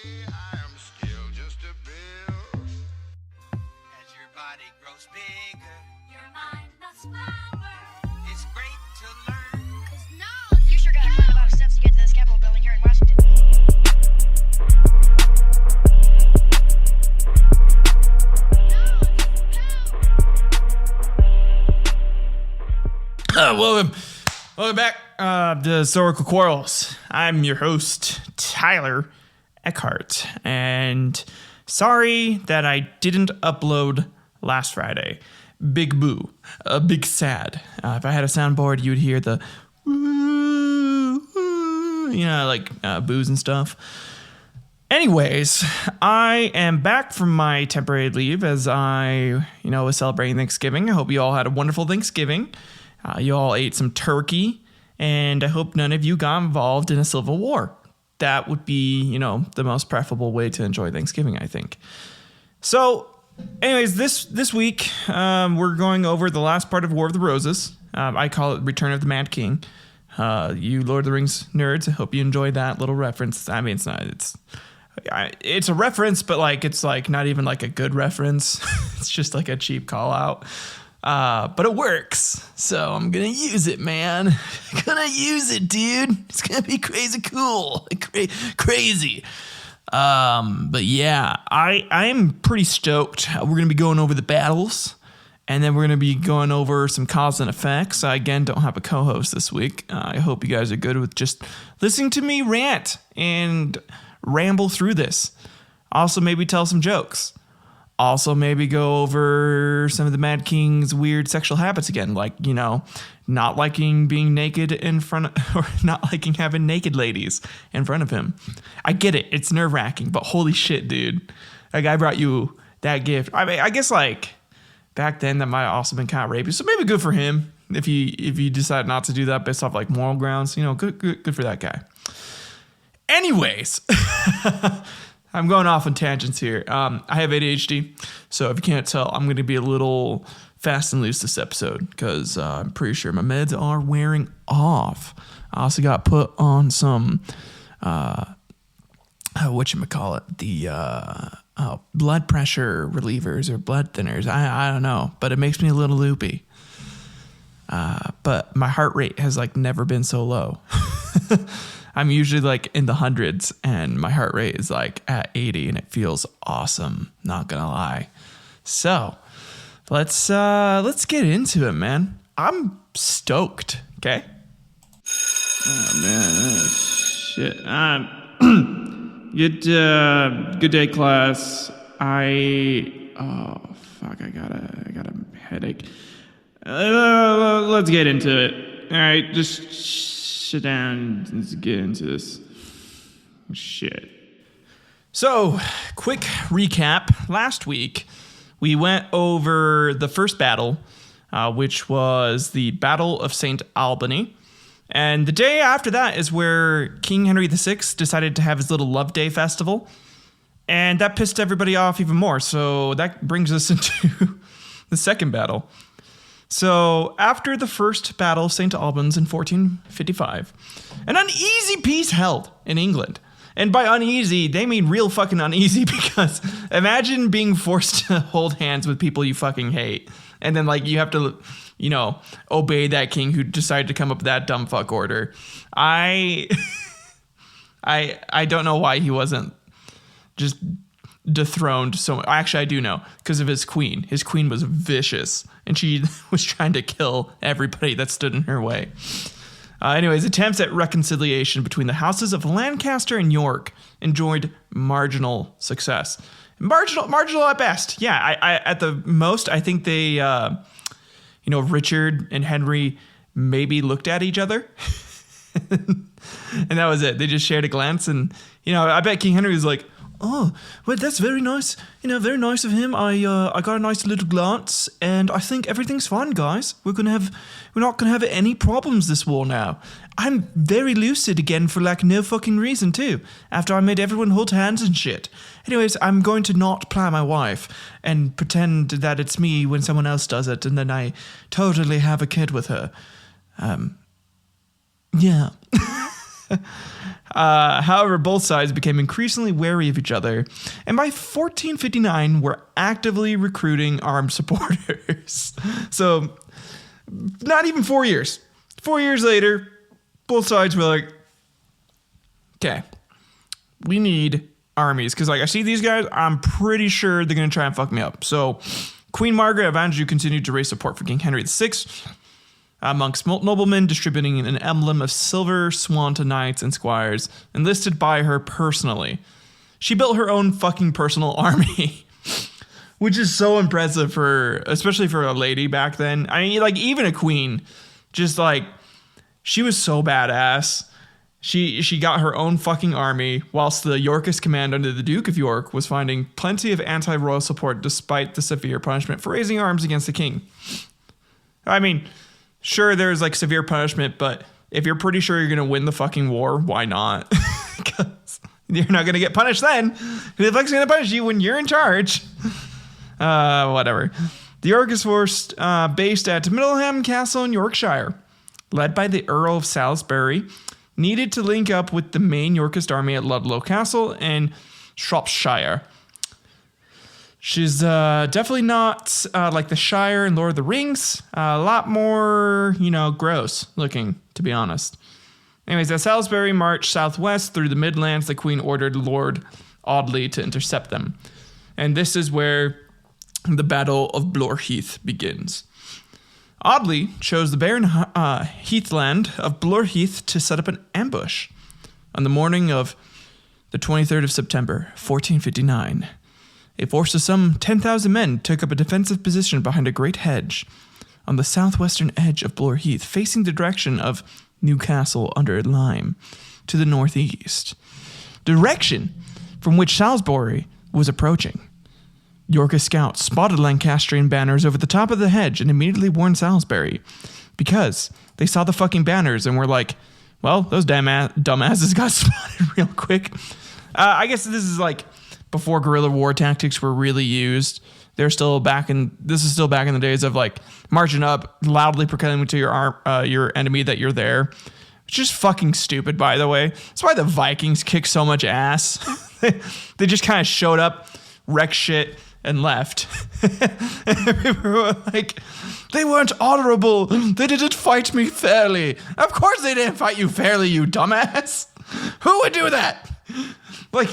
I am still just a bill. As your body grows bigger, Your mind must flower. it's great to learn. Cause knowledge You sure gotta climb a lot of steps to get to this Capitol building here in Washington. Welcome back to Historical Quarrels. I'm your host, Tyler Eckhart, and sorry that I didn't upload last Friday. Big boo, big sad. If I had a soundboard, you would hear the woo, woo, boos and stuff. Anyways, I am back from my temporary leave as I, was celebrating Thanksgiving. I hope you all had a wonderful Thanksgiving. You all ate some turkey, and I hope none of you got involved in a civil war. That would be, the most preferable way to enjoy Thanksgiving, I think. So, anyways, this week, we're going over the last part of War of the Roses. I call it Return of the Mad King. You Lord of the Rings nerds, I hope you enjoyed that little reference. I mean, it's a reference, but it's not even a good reference. It's just a cheap call out. But it works, so I'm gonna use it, man. Gonna use it, dude. It's gonna be crazy cool, crazy. But yeah, I'm pretty stoked. We're gonna be going over the battles, and then we're gonna be going over some cause and effects. I again don't have a co-host this week. I hope you guys are good with just listening to me rant and ramble through this. Also, maybe tell some jokes. Also, maybe go over some of the Mad King's weird sexual habits again, not liking being naked in front of, or not liking having naked ladies in front of him. I get it. It's nerve-wracking, but holy shit, dude. That guy brought you that gift. I mean, I guess, back then that might have also been kind of rapey, so maybe good for him if you decide not to do that based off, moral grounds. Good for that guy. Anyways... I'm going off on tangents here. I have ADHD, so if you can't tell, I'm going to be a little fast and loose this episode because I'm pretty sure my meds are wearing off. I also got put on some, the blood pressure relievers or blood thinners. I don't know, but it makes me a little loopy. But my heart rate has never been so low. I'm usually in the hundreds, and my heart rate is at 80, and it feels awesome. Not gonna lie. So let's get into it, man. I'm stoked. Okay. Oh man, shit. Good day, class. I got a headache. Let's get into it. All right, just sit down and let's get into this shit. So, quick recap. Last week, we went over the first battle, which was the Battle of St. Albany. And the day after that is where King Henry VI decided to have his little Love Day festival. And that pissed everybody off even more. So that brings us into the second battle. So, after the first Battle of St. Albans in 1455, an uneasy peace held in England. And by uneasy, they mean real fucking uneasy because imagine being forced to hold hands with people you fucking hate. And then, you have to, obey that king who decided to come up with that dumb fuck order. I don't know why he wasn't just dethroned so much. Actually, I do know, because of his queen. His queen was vicious, and she was trying to kill everybody that stood in her way. Anyways, attempts at reconciliation between the houses of Lancaster and York enjoyed marginal success. Marginal at best. Yeah, I at the most, I think they, Richard and Henry maybe looked at each other. And that was it. They just shared a glance, and, I bet King Henry was like, oh, well, that's very nice. Very nice of him. I got a nice little glance, and I think everything's fine, guys. We're not gonna have any problems this war now. I'm very lucid again for no fucking reason too. After I made everyone hold hands and shit. Anyways, I'm going to not plan my wife and pretend that it's me when someone else does it, and then I totally have a kid with her. Yeah. However, both sides became increasingly wary of each other, and by 1459 were actively recruiting armed supporters. So, not even 4 years. 4 years later, both sides were like, okay, we need armies. Because, like, I see these guys, I'm pretty sure they're going to try and fuck me up. So, Queen Margaret of Anjou continued to raise support for King Henry VI, amongst noblemen, distributing an emblem of silver swan to knights and squires, enlisted by her personally. She built her own fucking personal army, which is so impressive especially for a lady back then. I mean, like, even a queen, just like, she was so badass. She got her own fucking army, whilst the Yorkist command under the Duke of York was finding plenty of anti-royal support despite the severe punishment for raising arms against the king. I mean, sure, there's like severe punishment, but if you're pretty sure you're going to win the fucking war, why not? Because you're not going to get punished then. Who the fuck's going to punish you when you're in charge? Whatever. The Yorkist force based at Middleham Castle in Yorkshire, led by the Earl of Salisbury, needed to link up with the main Yorkist army at Ludlow Castle in Shropshire. She's definitely not like the Shire and Lord of the Rings. A lot more, gross looking, to be honest. Anyways, as Salisbury marched southwest through the Midlands, the Queen ordered Lord Audley to intercept them. And this is where the Battle of Blore-Heath begins. Audley chose the barren heathland of Blore-Heath to set up an ambush. On the morning of the 23rd of September, 1459, a force of some 10,000 men took up a defensive position behind a great hedge on the southwestern edge of Blore-Heath, facing the direction of Newcastle under Lyme to the northeast, direction from which Salisbury was approaching. Yorkist scouts spotted Lancastrian banners over the top of the hedge and immediately warned Salisbury, because they saw the fucking banners and were like, well, those dumbasses got spotted real quick. I guess this is like before guerrilla war tactics were really used. This is still back in the days of like marching up, loudly proclaiming to your enemy that you're there. It's just fucking stupid, by the way. That's why the Vikings kicked so much ass. They just kind of showed up, wrecked shit, and left. And people were like, they weren't honorable. They didn't fight me fairly. Of course they didn't fight you fairly, you dumbass. Who would do that? Like,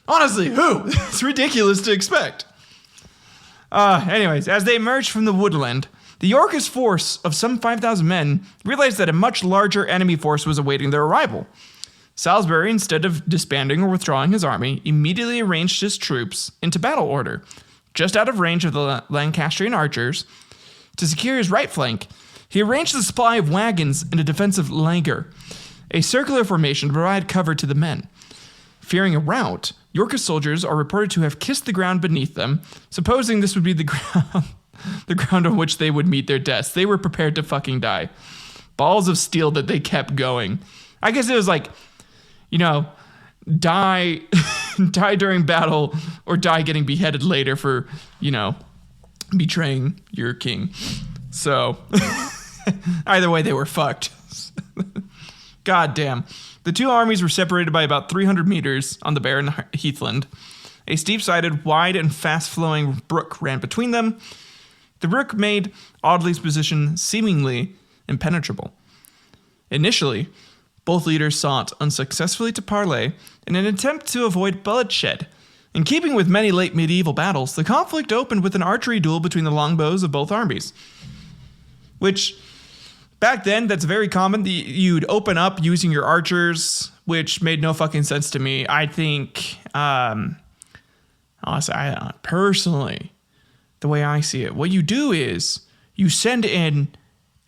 honestly, who? It's ridiculous to expect. Anyways, as they emerged from the woodland, the Yorkist force of some 5,000 men realized that a much larger enemy force was awaiting their arrival. Salisbury, instead of disbanding or withdrawing his army, immediately arranged his troops into battle order, just out of range of the Lancastrian archers. To secure his right flank, he arranged the supply of wagons in a defensive langar, a circular formation to provide cover to the men. Fearing a rout, Yorkist soldiers are reported to have kissed the ground beneath them, supposing this would be the ground on which they would meet their deaths. They were prepared to fucking die. Balls of steel that they kept going. I guess it was like, die during battle or die getting beheaded later for, betraying your king. So, either way, they were fucked. God damn. The two armies were separated by about 300 meters on the barren heathland. A steep-sided, wide, and fast-flowing brook ran between them. The brook made Audley's position seemingly impenetrable. Initially, both leaders sought unsuccessfully to parley in an attempt to avoid bloodshed. In keeping with many late medieval battles, the conflict opened with an archery duel between the longbows of both armies. Which, back then, that's very common. You'd open up using your archers, which made no fucking sense to me. I think, honestly, personally, the way I see it, what you do is you send in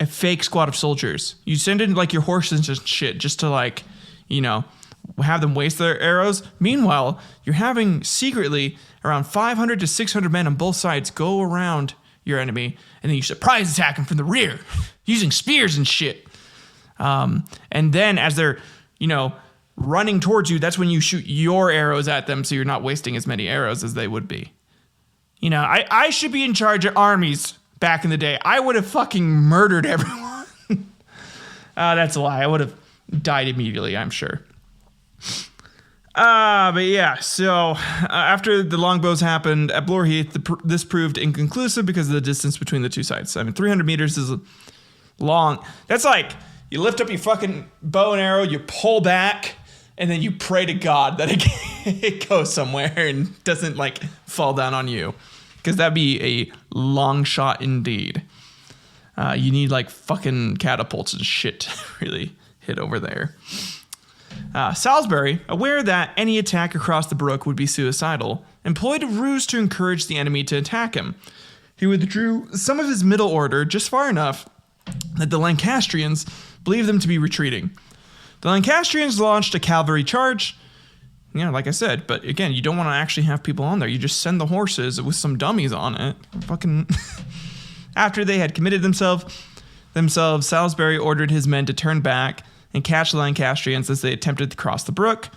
a fake squad of soldiers. You send in like your horses and shit just to like, have them waste their arrows. Meanwhile, you're having secretly around 500 to 600 men on both sides go around your enemy, and then you surprise attack them from the rear using spears and shit. And then as they're, running towards you, that's when you shoot your arrows at them so you're not wasting as many arrows as they would be. I should be in charge of armies back in the day. I would have fucking murdered everyone. That's a lie. I would have died immediately, I'm sure. But yeah, so after the longbows happened at Blore Heath, this proved inconclusive because of the distance between the two sides. I mean, 300 meters is long. That's like you lift up your fucking bow and arrow, you pull back, and then you pray to God that it goes somewhere and doesn't like fall down on you, because that'd be a long shot indeed. You need like fucking catapults and shit to really hit over there. Salisbury, aware that any attack across the brook would be suicidal, employed a ruse to encourage the enemy to attack him. He withdrew some of his middle order just far enough that the Lancastrians believed them to be retreating. The Lancastrians launched a cavalry charge, like I said, but again, you don't want to actually have people on there. You just send the horses with some dummies on it. Fucking. After they had committed themselves, Salisbury ordered his men to turn back and catch the Lancastrians as they attempted to cross the brook.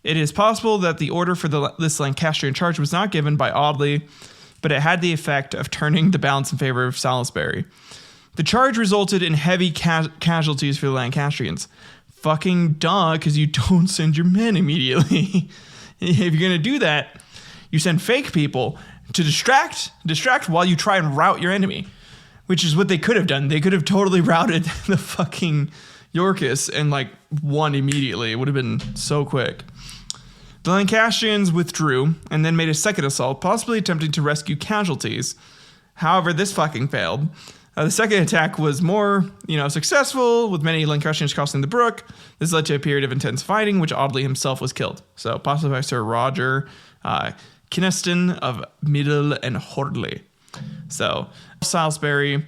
It is possible that the order for this Lancastrian charge was not given by Audley, but it had the effect of turning the balance in favor of Salisbury. The charge resulted in heavy casualties for the Lancastrians. Fucking duh, because you don't send your men immediately. If you're going to do that, you send fake people to distract while you try and rout your enemy, which is what they could have done. They could have totally routed the fucking Yorkists and like won immediately. It would have been so quick. The Lancastrians withdrew and then made a second assault, possibly attempting to rescue casualties. However, this fucking failed. The second attack was more, successful, with many Lancastrians crossing the brook. This led to a period of intense fighting, which Audley himself was killed. So, possibly by Sir Roger Kynaston of Middle and Hordley. So, Salisbury,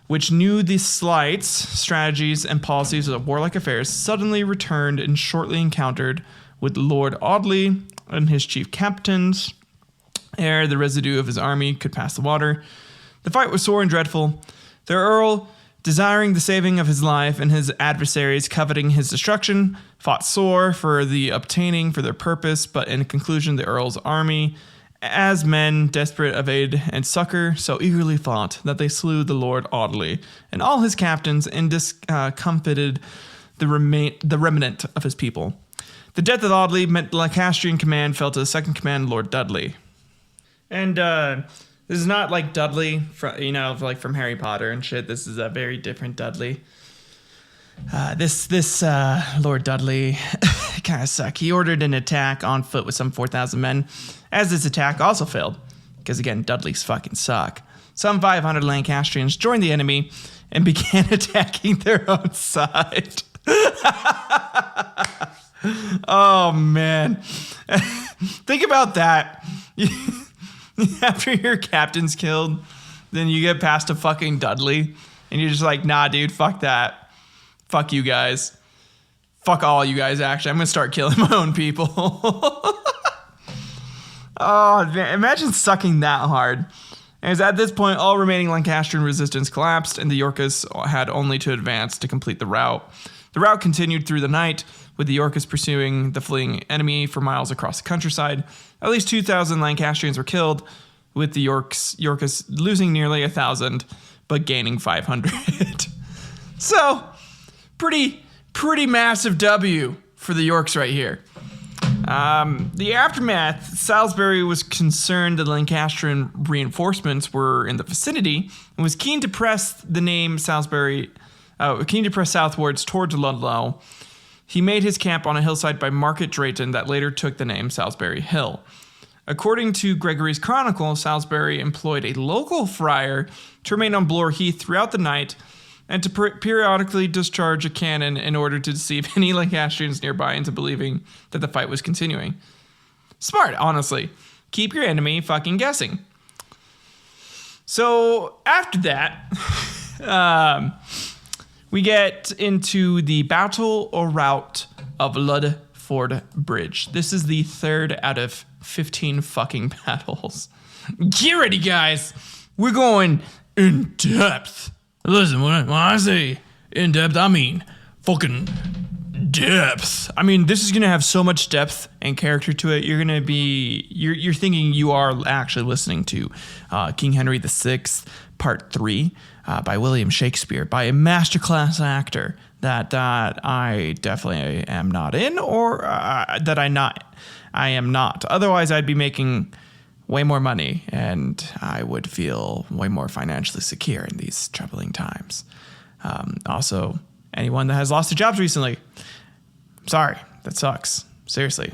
which knew the sleights, strategies, and policies of warlike affairs, suddenly returned and shortly encountered with Lord Audley and his chief captains, ere the residue of his army could pass the water. The fight was sore and dreadful. The Earl, desiring the saving of his life and his adversaries coveting his destruction, fought sore for the obtaining for their purpose, but in conclusion the Earl's army, as men desperate of aid and succor, so eagerly fought that they slew the Lord Audley and all his captains and discomfited the remnant of his people. The death of Audley meant the Lancastrian command fell to the second command, Lord Dudley. And this is not like Dudley, like from Harry Potter and shit. This is a very different Dudley. This Lord Dudley kind of sucked. He ordered an attack on foot with some 4,000 men, as this attack also failed, because again, Dudleys fucking suck. Some 500 Lancastrians joined the enemy and began attacking their own side. Oh man, think about that. After your captain's killed, then you get past a fucking Dudley, and you're just like, nah, dude, fuck that. Fuck you guys. Fuck all you guys, actually. I'm gonna start killing my own people. Oh, man, imagine sucking that hard. As at this point, all remaining Lancastrian resistance collapsed, and the Yorkists had only to advance to complete the rout. The rout continued through the night, with the Yorkists pursuing the fleeing enemy for miles across the countryside. At least 2,000 Lancastrians were killed, with the Yorkists losing nearly 1,000, but gaining 500. So, pretty massive W for the Yorks right here. The aftermath, Salisbury was concerned the Lancastrian reinforcements were in the vicinity and was keen to press southwards towards Ludlow. He made his camp on a hillside by Market Drayton that later took the name Salisbury Hill. According to Gregory's Chronicle, Salisbury employed a local friar to remain on Blore Heath throughout the night and to periodically discharge a cannon in order to deceive any Lancastrians nearby into believing that the fight was continuing. Smart, honestly. Keep your enemy fucking guessing. So, after that, we get into the Battle or Rout of Ludford Bridge. This is the third out of 15 fucking battles. Get ready, guys. We're going in depth. Listen, when I say in depth, I mean fucking depth. I mean, this is going to have so much depth and character to it. You're going to be, you're thinking you are actually listening to King Henry VI, Part 3. by William Shakespeare, by a masterclass actor that I definitely am not in, or that I am not. Otherwise, I'd be making way more money, and I would feel way more financially secure in these troubling times. Also, anyone that has lost their jobs recently, I'm sorry, that sucks. Seriously,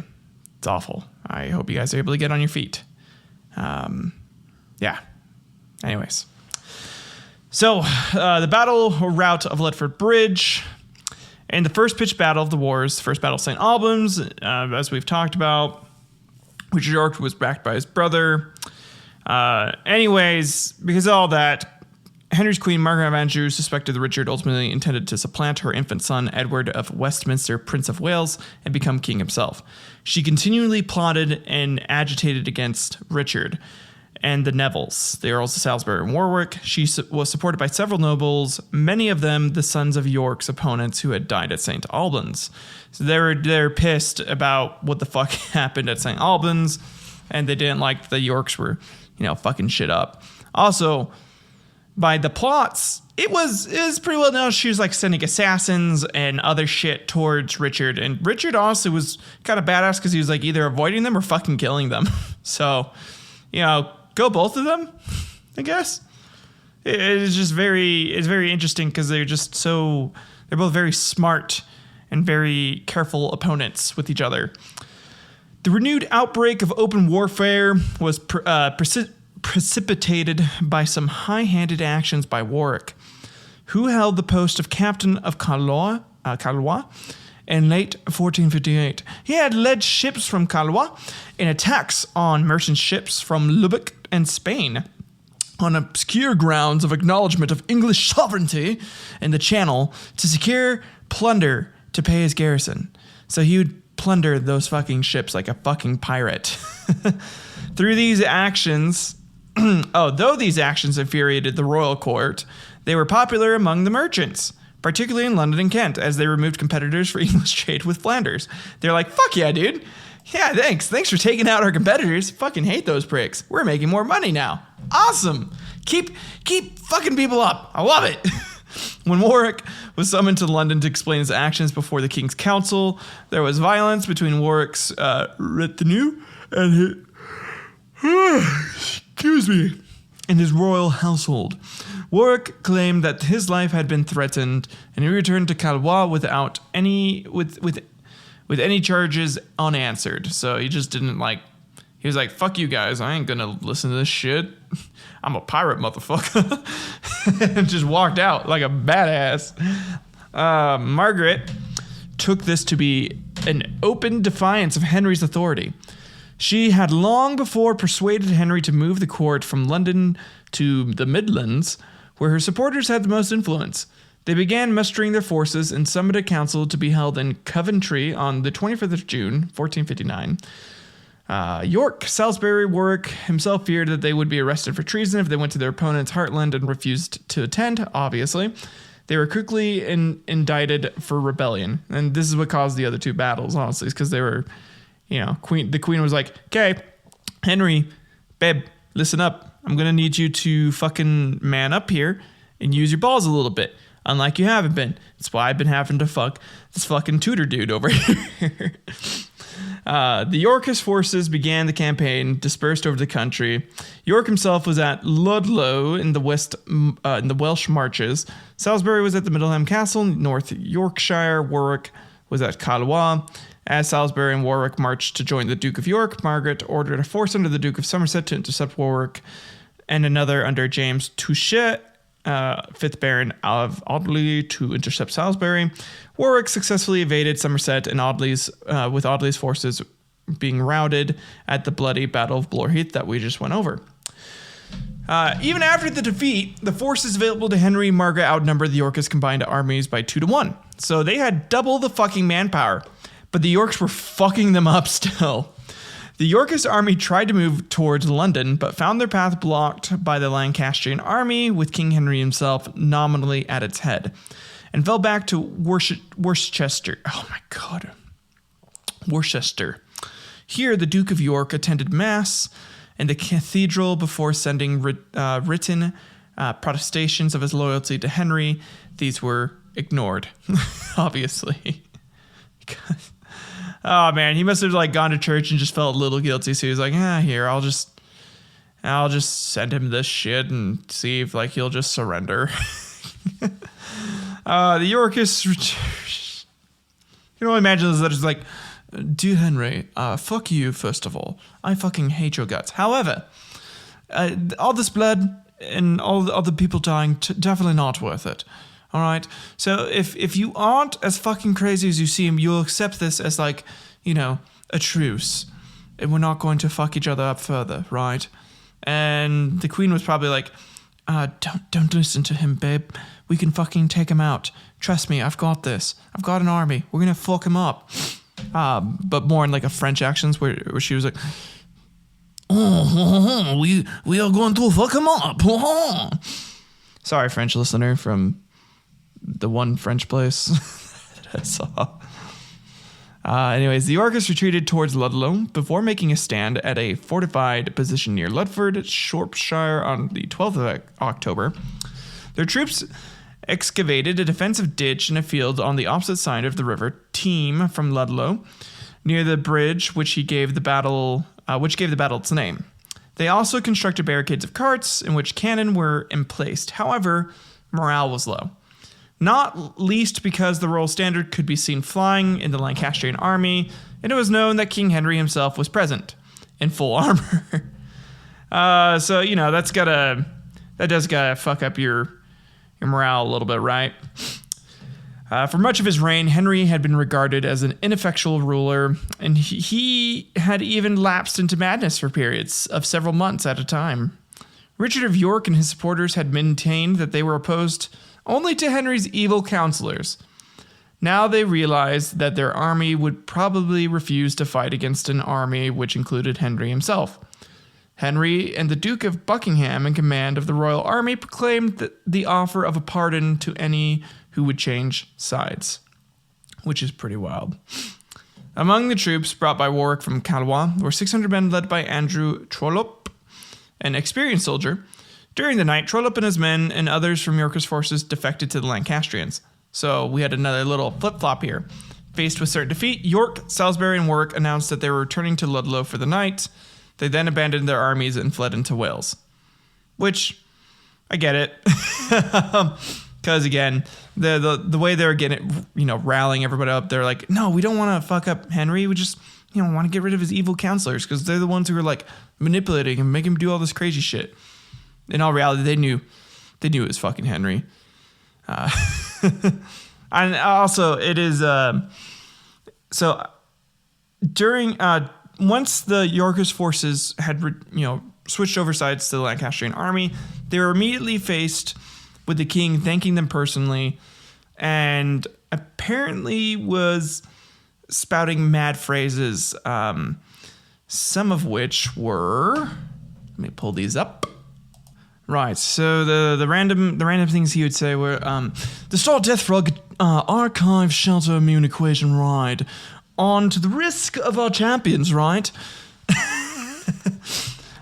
it's awful. I hope you guys are able to get on your feet. Yeah. Anyways. So, the battle route of Ledford Bridge. In the first pitched battle of the wars, first battle of St. Albans, as we've talked about, Richard York was backed by his brother. Anyways, because of all that, Henry's queen, Margaret of Anjou, suspected that Richard ultimately intended to supplant her infant son, Edward of Westminster, Prince of Wales, and become king himself. She continually plotted and agitated against Richard and the Nevilles, the Earls of Salisbury and Warwick. She was supported by several nobles, many of them the sons of York's opponents who had died at St. Albans. So they're pissed about what the fuck happened at St. Albans, and they didn't like the Yorks were, fucking shit up. Also, by the plots, it is pretty well known she was like sending assassins and other shit towards Richard, and Richard also was kind of badass because he was like either avoiding them or fucking killing them. So, go both of them, I guess. It's very interesting because they're both very smart and very careful opponents with each other. The renewed outbreak of open warfare was precipitated by some high-handed actions by Warwick, who held the post of captain of Calois in late 1458. He had led ships from Calois in attacks on merchant ships from Lubeck and Spain on obscure grounds of acknowledgement of English sovereignty in the Channel to secure plunder to pay his garrison. So he would plunder those fucking ships like a fucking pirate. Through these actions, though these actions infuriated the royal court, they were popular among the merchants, particularly in London and Kent, as they removed competitors for English trade with Flanders. They're like, fuck yeah, dude. Yeah, thanks. Thanks for taking out our competitors. Fucking hate those pricks. We're making more money now. Awesome. Keep fucking people up. I love it. When Warwick was summoned to London to explain his actions before the King's Council, there was violence between Warwick's retinue and his royal household. Warwick claimed that his life had been threatened, and he returned to Calois without any charges unanswered. So he just didn't he was like, fuck you guys, I ain't gonna listen to this shit. I'm a pirate, motherfucker. And just walked out like a badass. Margaret took this to be an open defiance of Henry's authority. She had long before persuaded Henry to move the court from London to the Midlands, where her supporters had the most influence. They began mustering their forces and summoned a council to be held in Coventry on the 25th of June, 1459. York, Salisbury, Warwick himself feared that they would be arrested for treason if they went to their opponent's heartland and refused to attend, obviously. They were quickly indicted for rebellion. And this is what caused the other two battles, honestly, because they were, the queen was like, okay, Henry, babe, listen up. I'm going to need you to fucking man up here and use your balls a little bit, unlike you haven't been. That's why I've been having to fuck this fucking Tudor dude over here. The Yorkist forces began the campaign, dispersed over the country. York himself was at Ludlow in the in the Welsh Marches. Salisbury was at the Middleham Castle, North Yorkshire. Warwick was at Calois. As Salisbury and Warwick marched to join the Duke of York, Margaret ordered a force under the Duke of Somerset to intercept Warwick, and another under James Touchet, 5th Baron of Audley, to intercept Salisbury. Warwick successfully evaded Somerset, and with Audley's forces being routed at the bloody Battle of Blore-Heath that we just went over. Even after the defeat, the forces available to Henry and Margaret outnumbered the Yorkist combined armies by 2-1. So they had double the fucking manpower, but the Yorks were fucking them up still. The Yorkist army tried to move towards London, but found their path blocked by the Lancastrian army, with King Henry himself nominally at its head, and fell back to Worcester. Oh my God. Worcester. Here, the Duke of York attended Mass in the cathedral before sending written protestations of his loyalty to Henry, these were ignored, obviously. Because, oh man, he must have like gone to church and just felt a little guilty. So he was like, here, I'll just send him this shit and see if like he'll just surrender. The Yorkists, you can only imagine this letters like, dear Henry, fuck you, first of all. I fucking hate your guts. However, all this blood and all the other people dying, definitely not worth it. All right? So if you aren't as fucking crazy as you seem, you'll accept this as like, a truce. And we're not going to fuck each other up further, right? And the queen was probably like, don't listen to him, babe. We can fucking take him out. Trust me, I've got this. I've got an army. We're gonna fuck him up. But more in like a French accent where she was like, we are going to fuck him up. Sorry, French listener from the one French place that I saw. Anyways, the Yorkists retreated towards Ludlow before making a stand at a fortified position near Ludford, Shropshire on the 12th of October. Their troops excavated a defensive ditch in a field on the opposite side of the river Team from Ludlow, near the bridge which gave the battle its name. They also constructed barricades of carts in which cannon were emplaced. However, morale was low. Not least because the royal standard could be seen flying in the Lancastrian army, and it was known that King Henry himself was present in full armor. So that does gotta fuck up your morale a little bit, right? For much of his reign, Henry had been regarded as an ineffectual ruler, and he had even lapsed into madness for periods of several months at a time. Richard of York and his supporters had maintained that they were opposed only to Henry's evil counselors. Now they realized that their army would probably refuse to fight against an army which included Henry himself. Henry and the Duke of Buckingham, in command of the royal army, proclaimed the offer of a pardon to any who would change sides, which is pretty wild. Among the troops brought by Warwick from Calais were 600 men led by Andrew Trollope, an experienced soldier. During the night, Trollope and his men and others from Yorkist forces defected to the Lancastrians. So we had another little flip-flop here. Faced with certain defeat, York, Salisbury, and Warwick announced that they were returning to Ludlow for the night. They then abandoned their armies and fled into Wales. Which, I get it. Because again, the way they're getting, rallying everybody up, they're like, no, we don't want to fuck up Henry. We just, want to get rid of his evil counselors because they're the ones who are like manipulating and making him do all this crazy shit. In all reality, they knew it was fucking Henry. And also, it is so during once the Yorkist forces had switched over sides to the Lancastrian army, they were immediately faced with the king thanking them personally, and apparently was spouting mad phrases, some of which were, let me pull these up. Right, so the random things he would say were, the Star Death Rug archive shelter immune equation ride on to the risk of our champions, right?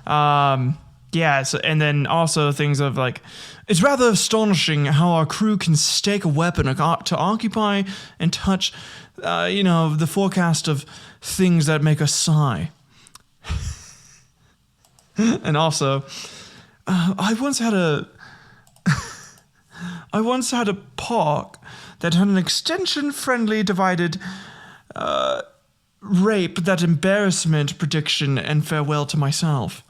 Yeah, so, and then also things of like, it's rather astonishing how our crew can stake a weapon to occupy and touch, the forecast of things that make us sigh. And also, I once had a park that had an extension-friendly divided rape, that embarrassment prediction, and farewell to myself.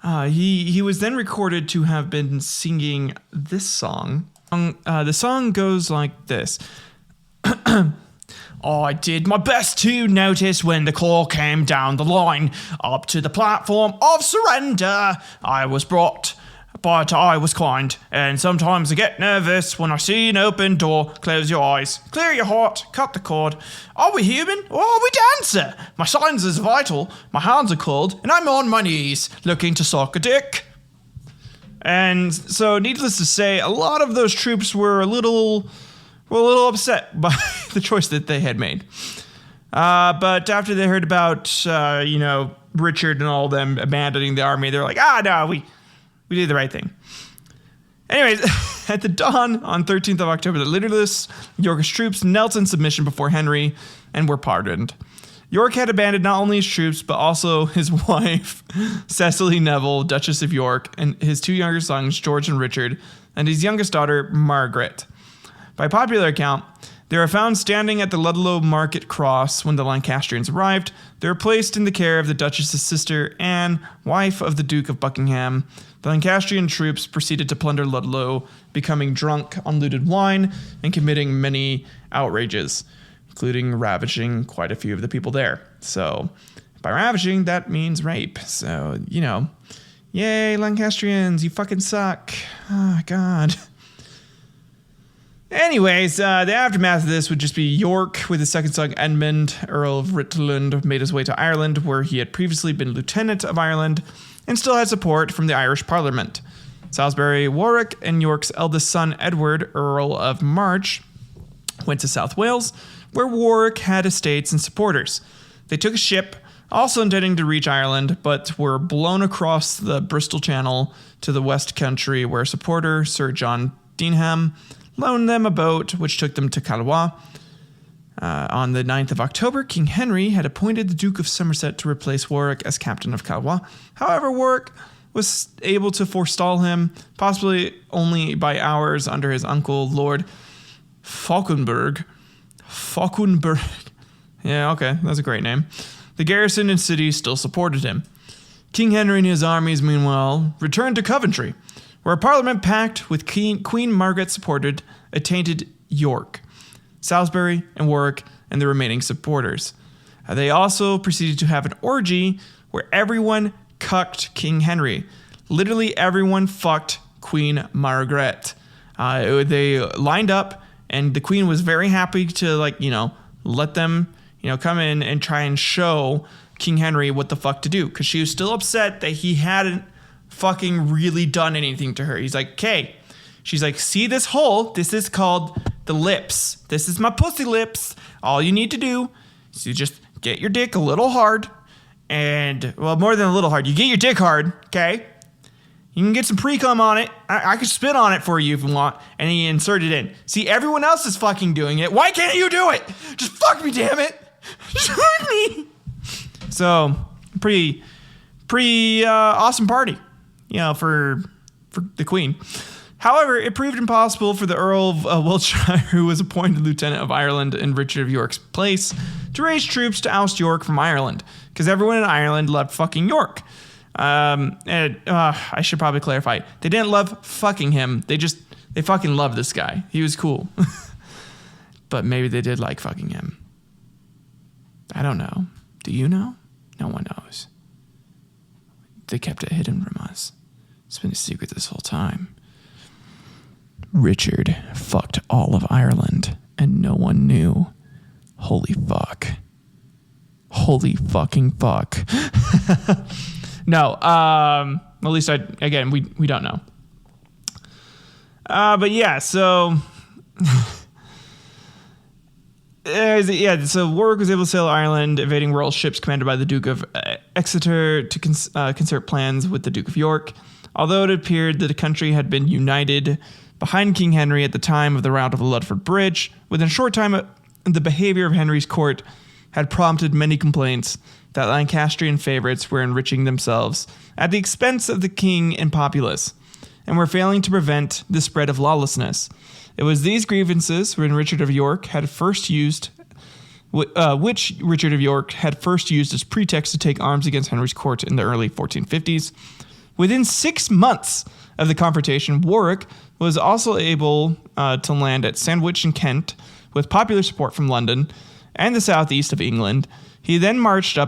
He was then recorded to have been singing this song. The song goes like this. I did my best to notice when the call came down the line up to the platform of surrender. I was brought, but I was kind, and sometimes I get nervous when I see an open door. Close your eyes, clear your heart, cut the cord. Are we human or are we dancer? My signs is vital, my hands are cold, and I'm on my knees looking to suck a dick. And so, needless to say, a lot of those troops were a little upset by the choice that they had made. But after they heard about, Richard and all them abandoning the army, they're like, no, we did the right thing. Anyways, at the dawn on 13th of October, the leaderless Yorkist troops knelt in submission before Henry and were pardoned. York had abandoned not only his troops, but also his wife, Cecily Neville, Duchess of York, and his two younger sons, George and Richard, and his youngest daughter, Margaret. By popular account, they were found standing at the Ludlow Market Cross when the Lancastrians arrived. They were placed in the care of the Duchess's sister, Anne, wife of the Duke of Buckingham. The Lancastrian troops proceeded to plunder Ludlow, becoming drunk on looted wine and committing many outrages, including ravaging quite a few of the people there. So, by ravaging, that means rape. So, yay, Lancastrians, you fucking suck. Oh, God. Anyways, the aftermath of this would just be York, with his second son Edmund, Earl of Rutland, made his way to Ireland, where he had previously been Lieutenant of Ireland and still had support from the Irish Parliament. Salisbury, Warwick, and York's eldest son Edward, Earl of March, went to South Wales, where Warwick had estates and supporters. They took a ship, also intending to reach Ireland, but were blown across the Bristol Channel to the West Country, where supporter Sir John Denham loaned them a boat, which took them to Calais. On the 9th of October, King Henry had appointed the Duke of Somerset to replace Warwick as captain of Calais. However, Warwick was able to forestall him, possibly only by hours, under his uncle, Lord Falkenberg. Yeah, okay, that's a great name. The garrison and city still supported him. King Henry and his armies, meanwhile, returned to Coventry, where a parliament packed with Queen Margaret supported attainted York, Salisbury, and Warwick, and the remaining supporters. They also proceeded to have an orgy where everyone cucked King Henry. Literally everyone fucked Queen Margaret. They lined up, and the queen was very happy to, let them, come in and try and show King Henry what the fuck to do, because she was still upset that he hadn't fucking really done anything to her. He's like, okay. She's like, see this hole? This is called the lips. This is my pussy lips. All you need to do is you just get your dick a little hard. And, well, more than a little hard. You get your dick hard, okay? You can get some pre-cum on it. I can spit on it for you if you want. And then you insert it in. See, everyone else is fucking doing it. Why can't you do it? Just fuck me, damn it. Just fuck me. So, pretty awesome party, for the queen. However, it proved impossible for the Earl of Wiltshire, who was appointed Lieutenant of Ireland in Richard of York's place, to raise troops to oust York from Ireland, because everyone in Ireland loved fucking York. I should probably clarify. They didn't love fucking him. They fucking loved this guy. He was cool. But maybe they did like fucking him. I don't know. Do you know? No one knows. They kept it hidden from us. It's been a secret this whole time. Richard fucked all of Ireland, and no one knew. Holy fuck. Holy fucking fuck. No, at least we don't know. But yeah, so... so Warwick was able to sail Ireland, evading royal ships commanded by the Duke of Exeter to concert plans with the Duke of York. Although it appeared that the country had been united behind King Henry at the time of the rout of the Ludford Bridge, within a short time, the behavior of Henry's court had prompted many complaints that Lancastrian favorites were enriching themselves at the expense of the king and populace, and were failing to prevent the spread of lawlessness. It was these grievances which Richard of York had first used as pretext to take arms against Henry's court in the early 1450s. Within 6 months of the confrontation, Warwick was also able to land at Sandwich in Kent with popular support from London and the southeast of England. He then marched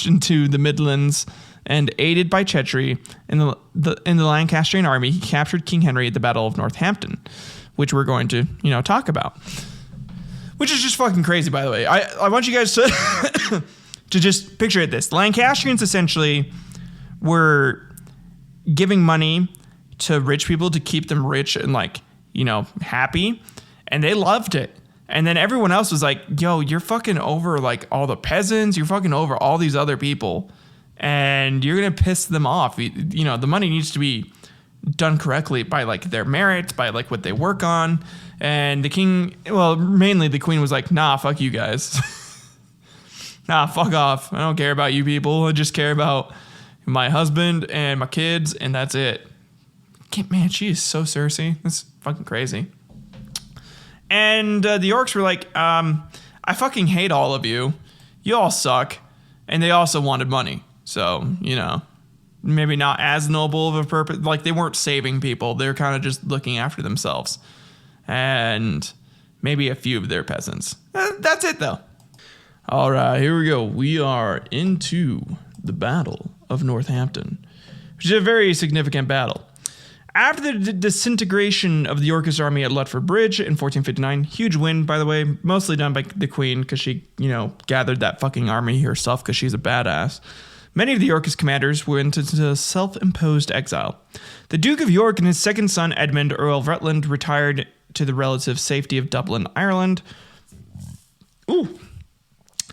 into the Midlands, and aided by Chetry in the Lancastrian army, he captured King Henry at the Battle of Northampton, which we're going to talk about. Which is just fucking crazy, by the way. I want you guys to to just picture it this. Lancastrians essentially were giving money to rich people to keep them rich and happy, and they loved it. And then everyone else was like, yo, you're fucking over all the peasants, you're fucking over all these other people, and you're gonna piss them off. The money needs to be done correctly by like their merits, by like what they work on. And the king, well, mainly the queen was like, nah, fuck you guys. Nah, fuck off. I don't care about you people. I just care about my husband and my kids, and that's it. Man, she is so Cersei. That's fucking crazy. And the Yorks were like, I fucking hate all of you. You all suck. And they also wanted money. So, you know, maybe not as noble of a purpose. Like, they weren't saving people. They're kind of just looking after themselves. And maybe a few of their peasants. That's it, though. All right, here we go. We are into the Battle of Northampton, which is a very significant battle. After the disintegration of the Yorkist army at Lutford Bridge in 1459, huge win, by the way, mostly done by the Queen because she, you know, gathered that fucking army herself because she's a badass. Many of the Yorkist commanders went into self-imposed exile. The Duke of York and his second son, Edmund, Earl of Rutland, retired to the relative safety of Dublin, Ireland.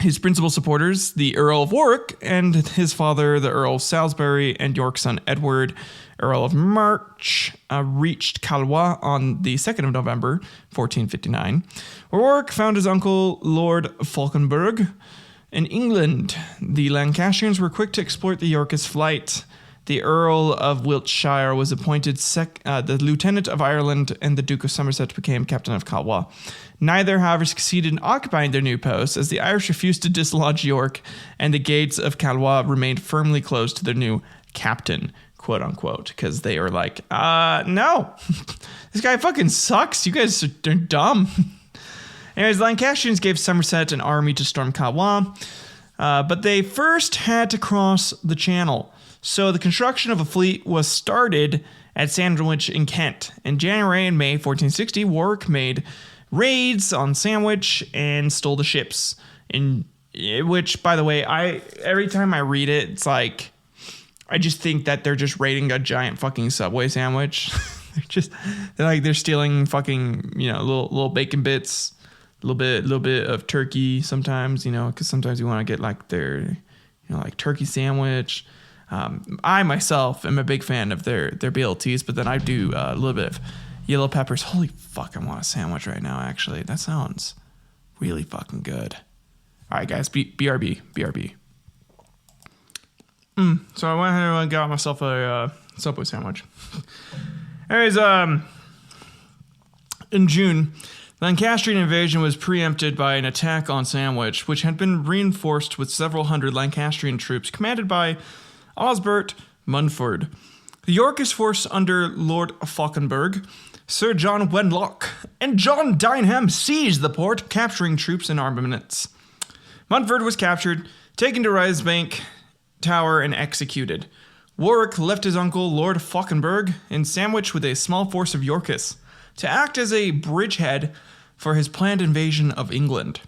His principal supporters, the Earl of Warwick and his father, the Earl of Salisbury, and York's son Edward, Earl of March, reached Calais on the 2nd of November, 1459, where Warwick found his uncle, Lord Falkenberg. In England, the Lancastrians were quick to exploit the Yorkist flight. The Earl of Wiltshire was appointed the Lieutenant of Ireland, and the Duke of Somerset became Captain of Calais. Neither, however, succeeded in occupying their new posts, as the Irish refused to dislodge York, and the gates of Calais remained firmly closed to their new captain, quote unquote, because they were like, no, this guy fucking sucks. You guys are dumb. Anyways, Lancastrians gave Somerset an army to storm Calais, but they first had to cross the Channel. So the construction of a fleet was started at Sandwich in Kent. In January and May 1460, Warwick made raids on Sandwich and stole the ships. In which, by the way, every time I read it, it's like I just think that they're just raiding a giant fucking Subway sandwich. they're stealing fucking, you know, little bacon bits, a little bit of turkey sometimes, you know, because sometimes you want to get like their, you know, like turkey sandwich. I myself am a big fan of their BLTs, but then I do a little bit of yellow peppers. Holy fuck, I want a sandwich right now, actually. That sounds really fucking good. All right, guys, BRB. So I went ahead and got myself a Subway sandwich. Anyways, in June, the Lancastrian invasion was preempted by an attack on Sandwich, which had been reinforced with several hundred Lancastrian troops commanded by Osbert Munford. The Yorkist force under Lord Falkenberg, Sir John Wenlock, and John Dyneham seized the port, capturing troops and armaments. Munford was captured, taken to Risebank Tower, and executed. Warwick left his uncle, Lord Falkenberg, in Sandwich with a small force of Yorkists to act as a bridgehead for his planned invasion of England.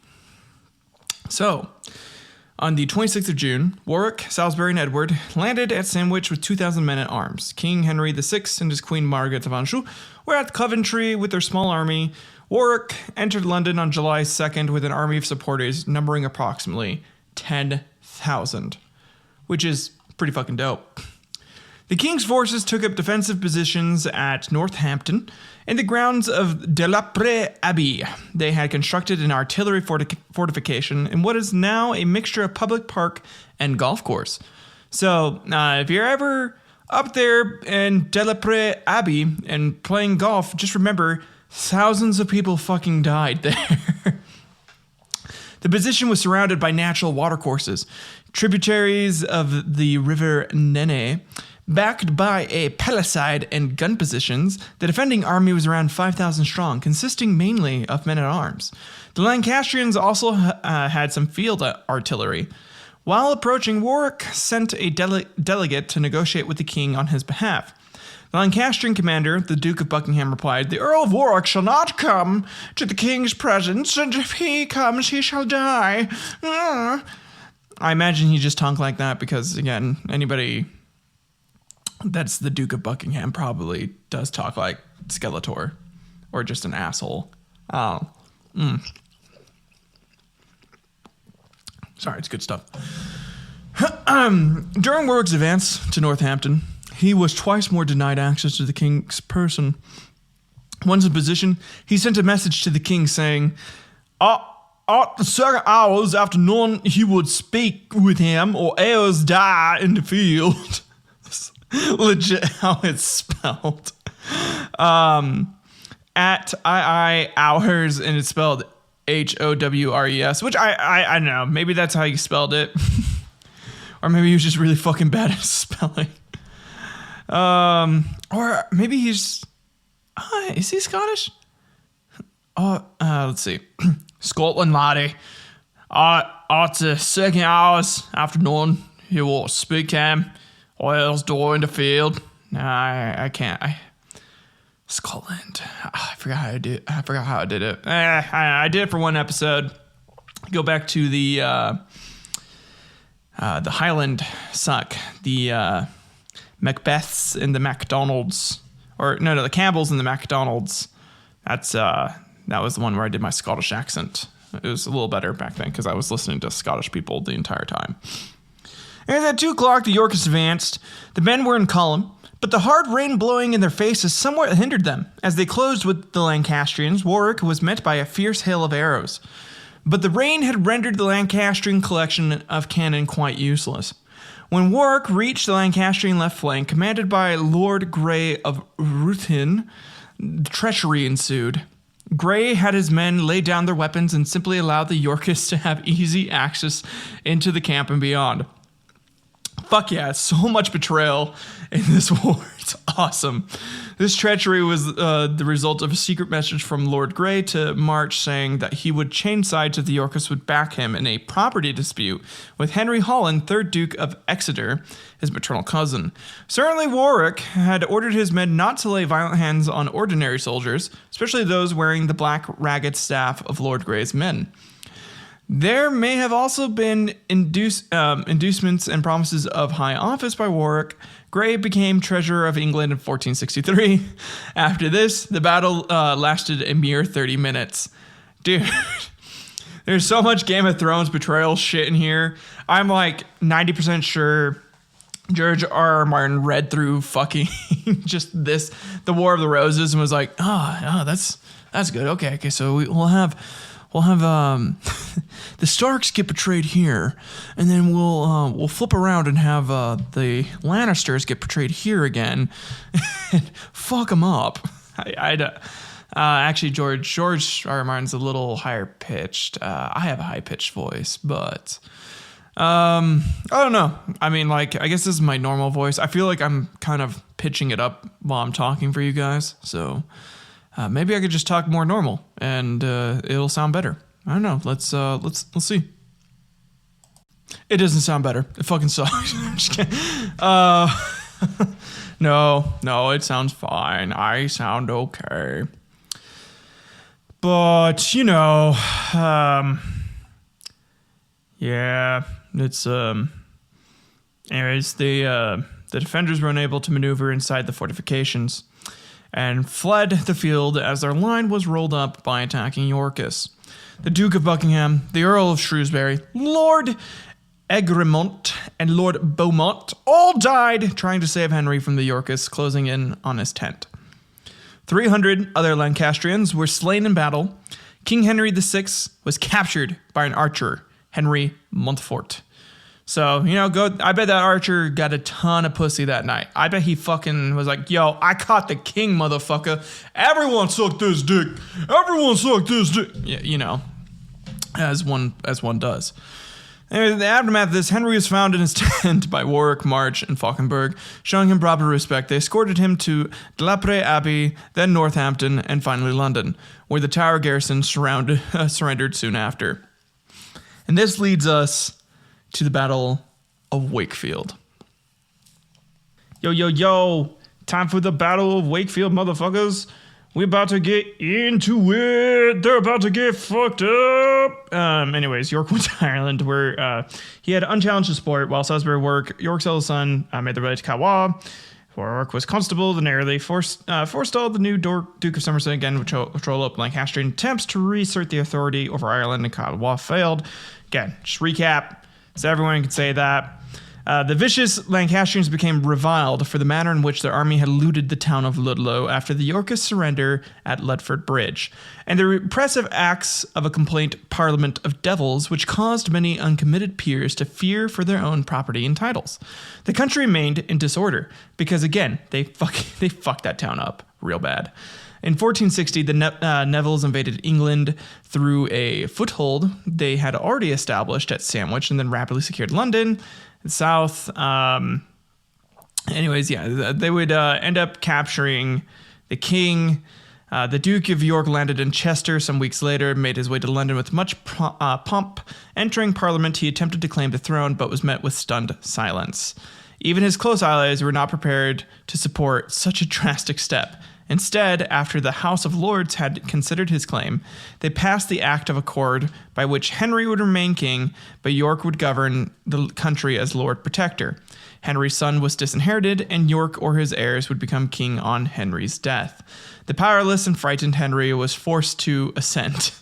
So, on the 26th of June, Warwick, Salisbury, and Edward landed at Sandwich with 2,000 men at arms. King Henry VI and his Queen Margaret of Anjou were at Coventry with their small army. Warwick entered London on July 2nd with an army of supporters numbering approximately 10,000, which is pretty fucking dope. The king's forces took up defensive positions at Northampton in the grounds of De la Prée Abbey. They had constructed an artillery fortification in what is now a mixture of public park and golf course. So, if you're ever up there in De la Prée Abbey and playing golf, just remember, thousands of people fucking died there. The position was surrounded by natural watercourses, tributaries of the River Nene. Backed by a palisade and gun positions, the defending army was around 5,000 strong, consisting mainly of men-at-arms. The Lancastrians also had some field artillery. While approaching, Warwick sent a delegate to negotiate with the king on his behalf. The Lancastrian commander, the Duke of Buckingham, replied, "The Earl of Warwick shall not come to the king's presence, and if he comes, he shall die." I imagine he just talked like that because, again, anybody that's the Duke of Buckingham probably does talk like Skeletor or just an asshole. Sorry, it's good stuff. During Warwick's advance to Northampton, he was twice more denied access to the king's person. Once in position, he sent a message to the king saying, at the second hours after none he would speak with him or else die in the field. Legit how it's spelled. At II hours, and it's spelled HOWRES, which I don't know. Maybe that's how you spelled it. Or maybe he was just really fucking bad at spelling. Or maybe he's... is he Scottish? Let's see. Scotland laddie. At the second hours afternoon, he will speak him, or else die in the field. Nah, I can't. Scotland. I forgot how I did it. I did it for one episode. Go back to the Highland suck. The Macbeths and the MacDonalds. Or no, the Campbells and the MacDonalds. That was the one where I did my Scottish accent. It was a little better back then because I was listening to Scottish people the entire time. And at 2 o'clock, the Yorkists advanced. The men were in column, but the hard rain blowing in their faces somewhat hindered them. As they closed with the Lancastrians, Warwick was met by a fierce hail of arrows. But the rain had rendered the Lancastrian collection of cannon quite useless. When Warwick reached the Lancastrian left flank, commanded by Lord Grey of Ruthin, treachery ensued. Grey had his men lay down their weapons and simply allowed the Yorkists to have easy access into the camp and beyond. Fuck yeah, so much betrayal in this war. It's awesome. This treachery was the result of a secret message from Lord Grey to March saying that he would change sides if the Yorkists would back him in a property dispute with Henry Holland, 3rd Duke of Exeter, his maternal cousin. Certainly Warwick had ordered his men not to lay violent hands on ordinary soldiers, especially those wearing the black ragged staff of Lord Grey's men. There may have also been inducements and promises of high office by Warwick. Grey became Treasurer of England in 1463. After this, the battle lasted a mere 30 minutes. Dude, there's so much Game of Thrones betrayal shit in here. I'm like 90% sure George R. Martin read through fucking just this, the War of the Roses, and was like, that's good. Okay, so we'll have the Starks get betrayed here, and then we'll flip around and have the Lannisters get betrayed here again, and fuck them up. Actually, George R. R. Martin's a little higher pitched. I have a high pitched voice, but I don't know. I mean, like, I guess this is my normal voice. I feel like I'm kind of pitching it up while I'm talking for you guys, so. Maybe I could just talk more normal, and it'll sound better. I don't know. Let's see. It doesn't sound better. It fucking sucks. I'm just kidding. No, it sounds fine. I sound okay. But yeah, it's anyways, the defenders were unable to maneuver inside the fortifications and fled the field as their line was rolled up by attacking Yorkists. The Duke of Buckingham, the Earl of Shrewsbury, Lord Egremont, and Lord Beaumont all died trying to save Henry from the Yorkists closing in on his tent. 300 other Lancastrians were slain in battle. King Henry VI was captured by an archer, Henry Montfort. So, I bet that archer got a ton of pussy that night. I bet he fucking was like, yo, I caught the king, motherfucker. Everyone suck this dick. Everyone suck this dick. Yeah, as one does. Anyway, in the aftermath of this, Henry was found in his tent by Warwick, March, and Falkenberg, showing him proper respect. They escorted him to Delapré Abbey, then Northampton, and finally London, where the Tower garrison surrendered soon after. And this leads us to the Battle of Wakefield. Yo, time for the Battle of Wakefield, motherfuckers. We're about to get into it. They're about to get fucked up. Anyways, York went to Ireland, where he had unchallenged support, while Salisbury York's eldest son made the way to Calais. Warwick was constable, the narrowly forestalled the new Duke of Somerset again, which rolled up Lancastrian attempts to reassert the authority over Ireland, and Calais failed. Again, just recap, so everyone can say that. The vicious Lancastrians became reviled for the manner in which their army had looted the town of Ludlow after the Yorkist surrender at Ludford Bridge, and the repressive acts of a complaint parliament of devils which caused many uncommitted peers to fear for their own property and titles. The country remained in disorder because, again, they fucked that town up real bad. In 1460, the Nevilles invaded England through a foothold they had already established at Sandwich and then rapidly secured London, the south. They would end up capturing the king. The Duke of York landed in Chester some weeks later, made his way to London with much pomp. Entering Parliament, he attempted to claim the throne, but was met with stunned silence. Even his close allies were not prepared to support such a drastic step. Instead, after the House of Lords had considered his claim, they passed the Act of Accord by which Henry would remain king, but York would govern the country as Lord Protector. Henry's son was disinherited, and York or his heirs would become king on Henry's death. The powerless and frightened Henry was forced to assent.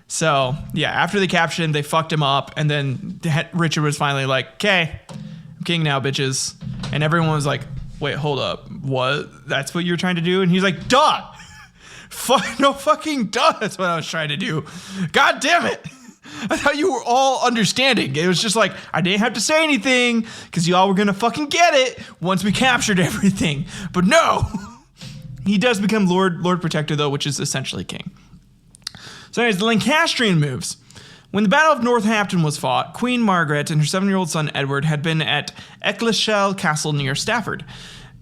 So, yeah, after they captured him, they fucked him up, and then Richard was finally like, okay, I'm king now, bitches. And everyone was like, wait, hold up. What? That's what you're trying to do? And he's like, duh! No fucking duh. That's what I was trying to do. God damn it. I thought you were all understanding. It was just like, I didn't have to say anything because y'all were going to fucking get it once we captured everything. But no. He does become Lord Protector, though, which is essentially king. So anyways, the Lancastrian moves. When the Battle of Northampton was fought, Queen Margaret and her 7-year-old son Edward had been at Eccleshall Castle near Stafford.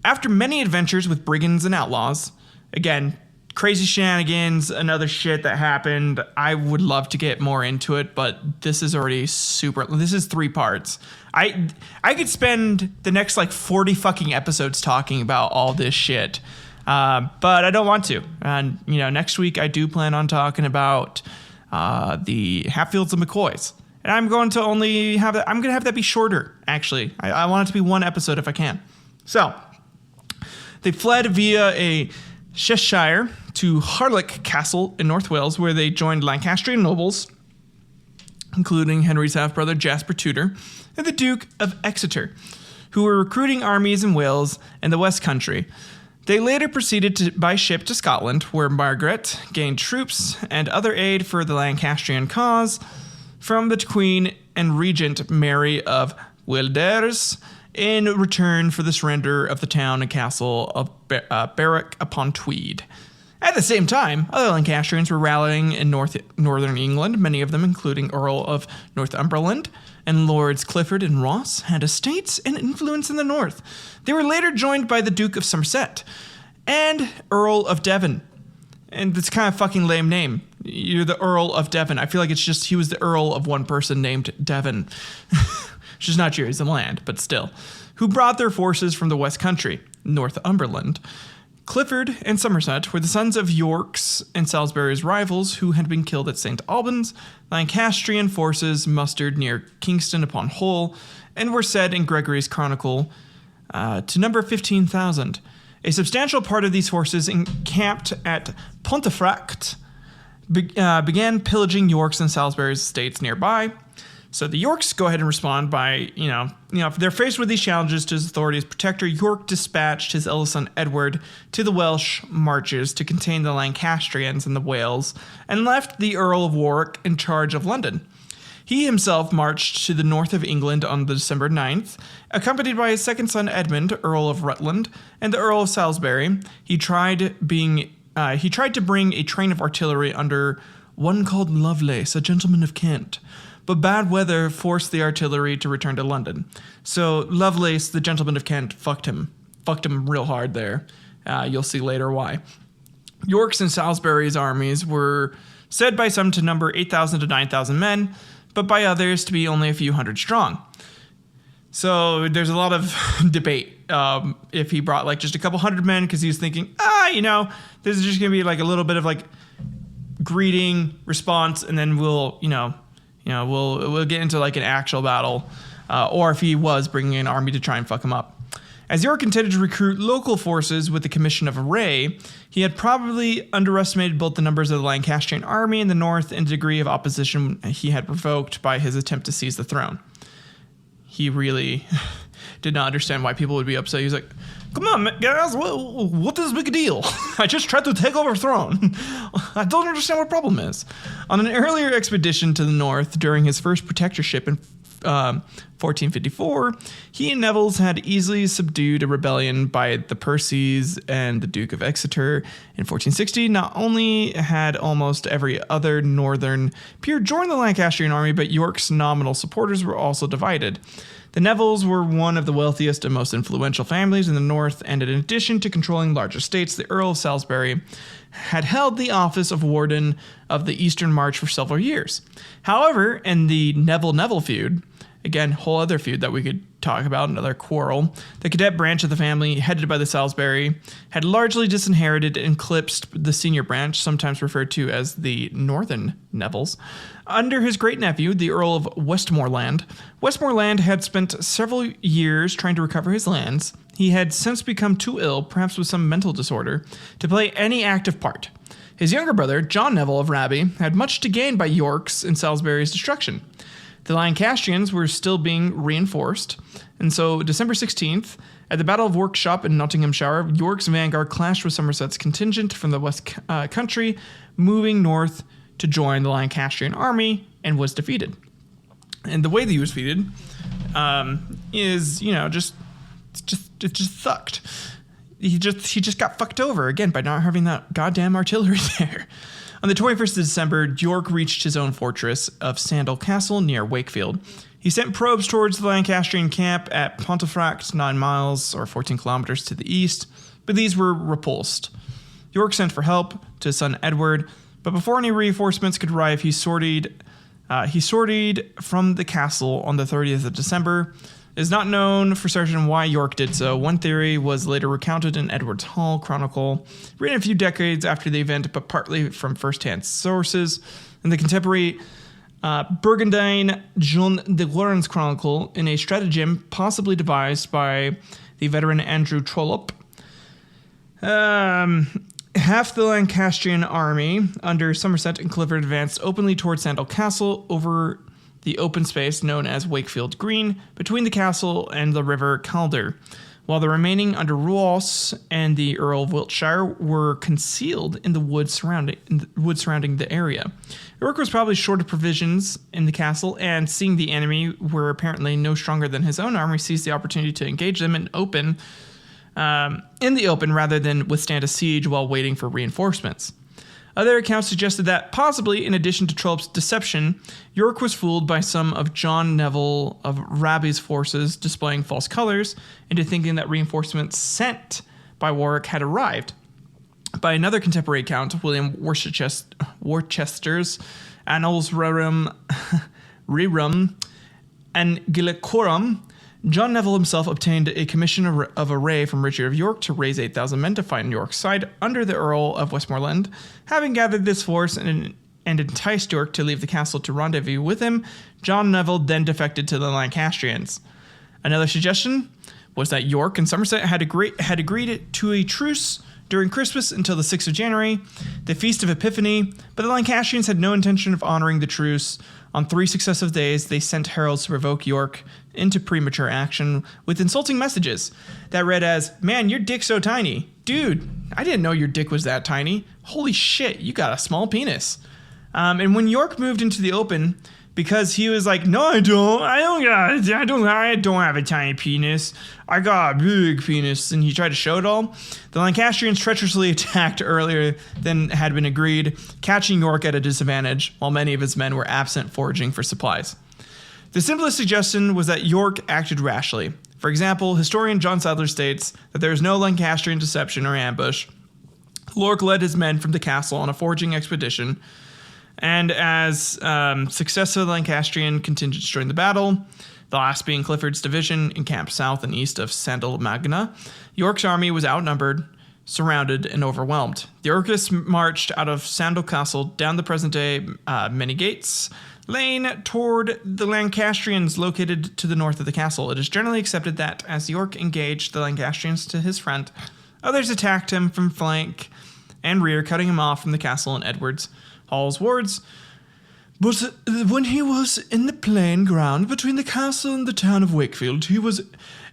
After many adventures with brigands and outlaws, again, crazy shenanigans, another shit that happened. I would love to get more into it, but this is already this is 3 parts. I could spend the next 40 fucking episodes talking about all this shit. But I don't want to. And, next week I do plan on talking about the Hatfields and McCoys. And I'm going to only have that. I'm going to have that be shorter, actually. I want it to be 1 episode if I can. So, they fled via a Cheshire to Harlech Castle in North Wales, where they joined Lancastrian nobles, including Henry's half-brother Jasper Tudor and the Duke of Exeter, who were recruiting armies in Wales and the West Country. They later proceeded by ship to Scotland, where Margaret gained troops and other aid for the Lancastrian cause from the Queen and Regent Mary of Wilders in return for the surrender of the town and castle of Berwick upon Tweed. At the same time, other Lancastrians were rallying in northern England, many of them, including Earl of Northumberland and Lords Clifford and Ross, had estates and influence in the north. They were later joined by the Duke of Somerset and Earl of Devon. And it's kind of a fucking lame name. You're the Earl of Devon. I feel like it's just he was the Earl of one person named Devon. Which is not true, he's in land, but still. Who brought their forces from the West Country, Northumberland. Clifford and Somerset were the sons of York's and Salisbury's rivals who had been killed at St. Albans. Lancastrian forces mustered near Kingston upon Hull and were said in Gregory's Chronicle to number 15,000. A substantial part of these forces encamped at Pontefract began pillaging York's and Salisbury's estates nearby. So the Yorks go ahead and respond by, if they're faced with these challenges to his authority as protector, York dispatched his eldest son Edward to the Welsh marches to contain the Lancastrians in the Wales and left the Earl of Warwick in charge of London. He himself marched to the north of England on December 9th, accompanied by his second son Edmund, Earl of Rutland, and the Earl of Salisbury. He tried to bring a train of artillery under one called Lovelace, a gentleman of Kent. But bad weather forced the artillery to return to London. So Lovelace, the gentleman of Kent, fucked him real hard there. You'll see later why. York's and Salisbury's armies were said by some to number 8,000 to 9,000 men, but by others to be only a few hundred strong. So there's a lot of debate if he brought just a couple hundred men because he was thinking, this is just going to be a little bit of greeting response, and then we'll get into an actual battle, or if he was bringing an army to try and fuck him up. As York intended to recruit local forces with the commission of array, he had probably underestimated both the numbers of the Lancastrian army in the north and the degree of opposition he had provoked by his attempt to seize the throne. he really did not understand why people would be upset. He's like, come on, guys, what is the big deal? I just tried to take over the throne. I don't understand what the problem is. On an earlier expedition to the north during his first protectorship in 1454, he and Neville's had easily subdued a rebellion by the Percys and the Duke of Exeter. In 1460, not only had almost every other northern peer joined the Lancastrian army, but York's nominal supporters were also divided. The Nevilles were one of the wealthiest and most influential families in the north, and in addition to controlling large estates, the Earl of Salisbury had held the office of Warden of the Eastern March for several years. However, in the Neville-Neville feud, again, whole other feud that we could talk about, another quarrel, the cadet branch of the family, headed by the Salisbury, had largely disinherited and eclipsed the senior branch, sometimes referred to as the Northern Nevilles. Under his great-nephew, the Earl of Westmoreland, Westmoreland had spent several years trying to recover his lands. He had since become too ill, perhaps with some mental disorder, to play any active part. His younger brother, John Neville of Raby, had much to gain by York's and Salisbury's destruction. The Lancastrians were still being reinforced, and so December 16th, at the Battle of Worksop in Nottinghamshire, York's vanguard clashed with Somerset's contingent from the west country, moving north to join the Lancastrian army, and was defeated. And the way that he was defeated is, it just sucked. He just got fucked over again by not having that goddamn artillery there. On the 21st of December, York reached his own fortress of Sandal Castle near Wakefield. He sent probes towards the Lancastrian camp at Pontefract, 9 miles or 14 kilometers to the east, but these were repulsed. York sent for help to his son Edward, but before any reinforcements could arrive, he sortied from the castle on the 30th of December. It is not known for certain why York did so. One theory was later recounted in Edward's Hall Chronicle, written a few decades after the event, but partly from first-hand sources. In the contemporary Burgundian John de Warren's Chronicle, in a stratagem possibly devised by the veteran Andrew Trollope, half the Lancastrian army under Somerset and Clifford advanced openly towards Sandal Castle over the open space known as Wakefield Green between the castle and the River Calder, while the remaining under Ross and the Earl of Wiltshire were concealed in the woods surrounding the area. York was probably short of provisions in the castle, and seeing the enemy were apparently no stronger than his own army, seized the opportunity to engage them in the open rather than withstand a siege while waiting for reinforcements. Other accounts suggested that, possibly in addition to Trollope's deception, York was fooled by some of John Neville of Raby's forces displaying false colors into thinking that reinforcements sent by Warwick had arrived. By another contemporary account, William Worcester's Annals Rerum and Gillicorum, John Neville himself obtained a commission of array from Richard of York to raise 8,000 men to fight on York's side under the Earl of Westmoreland. Having gathered this force and enticed York to leave the castle to rendezvous with him, John Neville then defected to the Lancastrians. Another suggestion was that York and Somerset had agreed to a truce during Christmas until the 6th of January, the Feast of Epiphany, but the Lancastrians had no intention of honoring the truce. On 3 successive days, they sent heralds to provoke York into premature action with insulting messages that read as, "Man, your dick's so tiny. Dude, I didn't know your dick was that tiny. Holy shit, you got a small penis." And when York moved into the open, because he was like, "No, I don't have a tiny penis. I got a big penis," and he tried to show it all. The Lancastrians treacherously attacked earlier than had been agreed, catching York at a disadvantage, while many of his men were absent foraging for supplies. The simplest suggestion was that York acted rashly. For example, historian John Sadler states that there is no Lancastrian deception or ambush. York led his men from the castle on a foraging expedition, and as successive Lancastrian contingents joined the battle, the last being Clifford's division encamped south and east of Sandal Magna, York's army was outnumbered, surrounded, and overwhelmed. The Yorkists marched out of Sandal Castle down the present-day Many Gates Lane toward the Lancastrians located to the north of the castle. It is generally accepted that as York engaged the Lancastrians to his front, others attacked him from flank and rear, cutting him off from the castle and Edward's Hall's wards. But when he was in the plain ground between the castle and the town of Wakefield, he was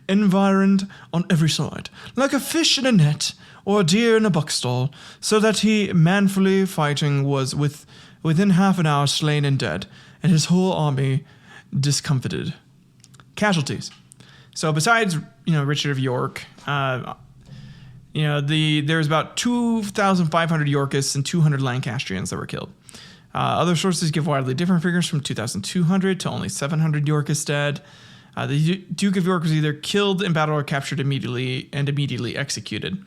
environed on every side, like a fish in a net or a deer in a buckstall, so that he, manfully fighting, was within half an hour slain and dead, and his whole army discomfited. Casualties. So besides, Richard of York, there was about 2,500 Yorkists and 200 Lancastrians that were killed. Other sources give widely different figures, from 2,200 to only 700 Yorkists dead. The Duke of York was either killed in battle or captured immediately executed.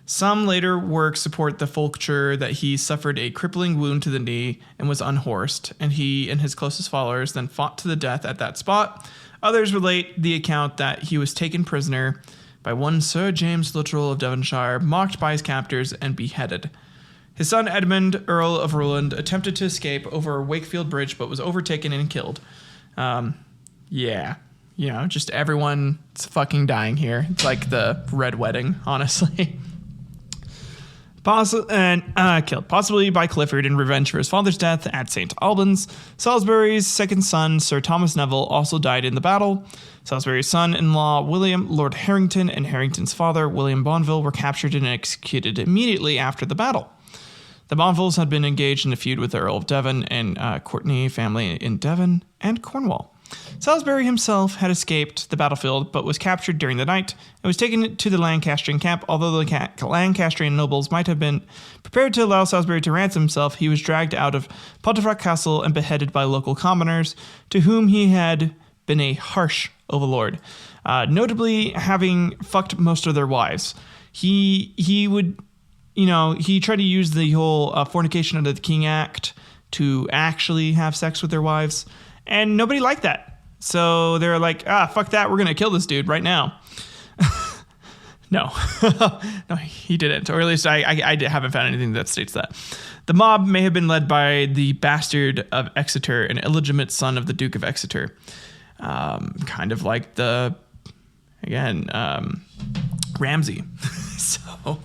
Some later works support the fulture that he suffered a crippling wound to the knee and was unhorsed, and he and his closest followers then fought to the death at that spot. Others relate the account that he was taken prisoner by one Sir James Luttrell of Devonshire, mocked by his captors, and beheaded. His son Edmund, Earl of Rowland, attempted to escape over Wakefield Bridge, but was overtaken and killed. Just everyone's fucking dying here. It's like the Red Wedding, honestly. Killed, possibly by Clifford in revenge for his father's death at St. Albans. Salisbury's second son, Sir Thomas Neville, also died in the battle. Salisbury's son-in-law, William Lord Harrington, and Harrington's father, William Bonville, were captured and executed immediately after the battle. The Bonvilles had been engaged in a feud with the Earl of Devon and Courtenay family in Devon and Cornwall. Salisbury himself had escaped the battlefield, but was captured during the night and was taken to the Lancastrian camp. Although the Lancastrian nobles might have been prepared to allow Salisbury to ransom himself, he was dragged out of Pontefract Castle and beheaded by local commoners, to whom he had been a harsh overlord, notably having fucked most of their wives. He tried to use the whole fornication under the King Act to actually have sex with their wives, and nobody liked that. So they're like, fuck that, we're going to kill this dude right now. No. No, he didn't, or at least I haven't found anything that states that. The mob may have been led by the bastard of Exeter, an illegitimate son of the Duke of Exeter. Kind of like Ramsay. So...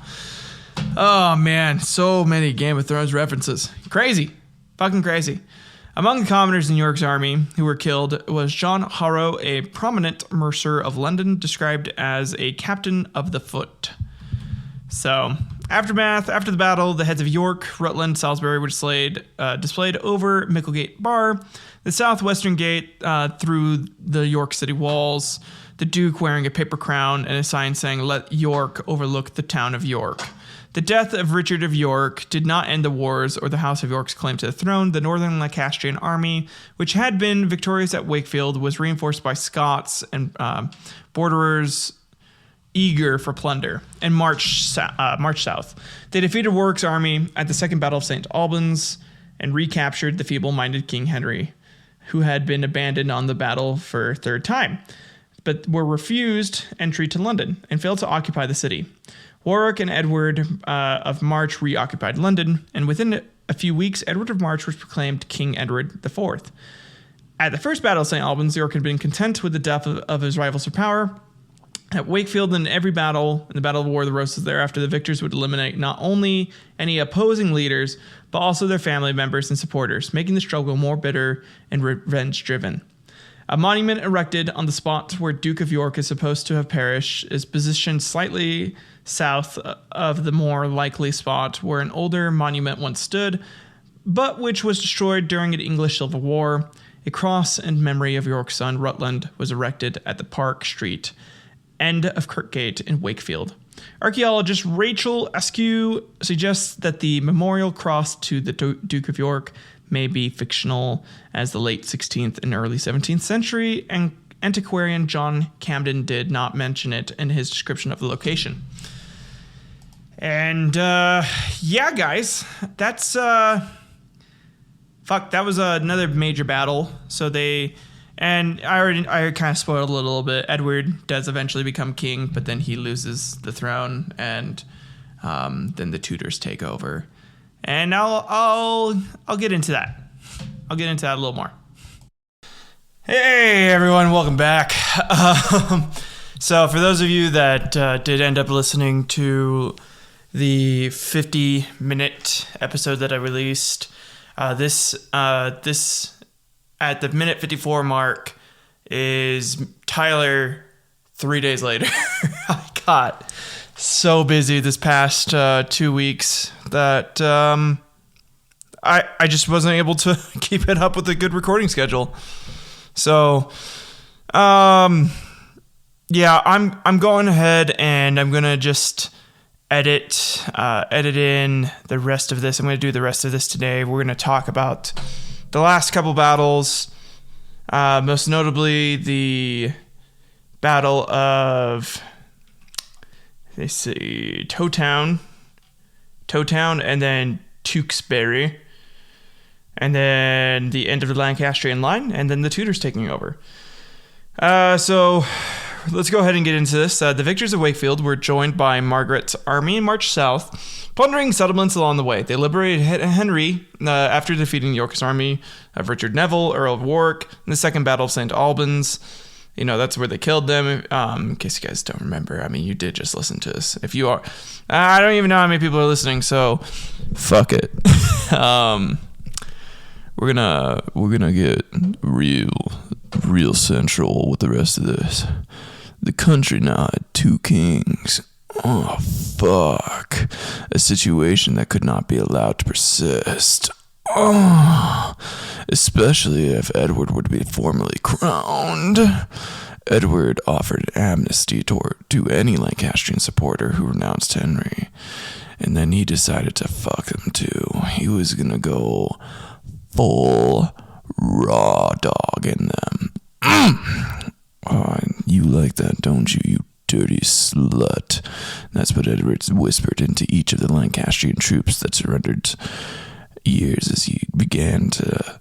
oh man, so many Game of Thrones references. Crazy. Fucking crazy. Among the commoners in York's army who were killed was John Harrow, a prominent mercer of London, described as a captain of the foot. So, aftermath. After the battle, the heads of York, Rutland, Salisbury were displayed over Micklegate Bar, the southwestern gate through the York city walls, the Duke wearing a paper crown and a sign saying, "Let York overlook the town of York." The death of Richard of York did not end the wars or the House of York's claim to the throne. The northern Lancastrian army, which had been victorious at Wakefield, was reinforced by Scots and borderers eager for plunder and marched south. They defeated Warwick's army at the Second Battle of St. Albans and recaptured the feeble-minded King Henry, who had been abandoned on the battle for a third time, but were refused entry to London and failed to occupy the city. Warwick and Edward of March reoccupied London, and within a few weeks, Edward of March was proclaimed King Edward IV. At the First Battle of St. Albans, York had been content with the death of his rivals for power. At Wakefield, in every battle, in the Battle of War, the Roses thereafter, the victors would eliminate not only any opposing leaders, but also their family members and supporters, making the struggle more bitter and revenge-driven. A monument erected on the spot where Duke of York is supposed to have perished is positioned slightly south of the more likely spot where an older monument once stood, but which was destroyed during an English Civil War. A cross in memory of York's son Rutland was erected at the Park Street end of Kirkgate in Wakefield. Archaeologist Rachel Askew suggests that the memorial cross to the Duke of York may be fictional, as the late 16th and early 17th century antiquarian John Camden did not mention it in his description of the location. And guys, that's that was another major battle. So I kind of spoiled a little bit. Edward does eventually become king, but then he loses the throne, and then the Tudors take over. And I'll get into that. I'll get into that a little more. Hey everyone, welcome back. So for those of you that did end up listening to the 50-minute episode that I released, This at the minute 54 mark is Tyler 3 days later. I got so busy this past 2 weeks that I just wasn't able to keep it up with a good recording schedule. So, yeah, I'm going ahead and I'm gonna just edit in the rest of this. I'm gonna do the rest of this today. We're gonna talk about the last couple battles, most notably the Battle of, let's see, Towtown, and then Tewkesbury, and then the end of the Lancastrian line, and then the Tudors taking over. So let's go ahead and get into this. The victors of Wakefield were joined by Margaret's army and marched south, plundering settlements along the way. They liberated Henry after defeating the Yorkist army of Richard Neville, Earl of Warwick, in the Second Battle of St. Albans. You know, that's where they killed them. In case you guys don't remember, I mean, you did just listen to this. If you are, I don't even know how many people are listening, so fuck it. We're gonna get real central with the rest of this. The country now had two kings. Oh, fuck. A situation that could not be allowed to persist. Oh, especially if Edward would be formally crowned. Edward offered amnesty to any Lancastrian supporter who renounced Henry. And then he decided to fuck them too. He was gonna go full raw dog in them. Oh, you like that, don't you, you dirty slut? That's what Edward whispered into each of the Lancastrian troops that surrendered years as he began to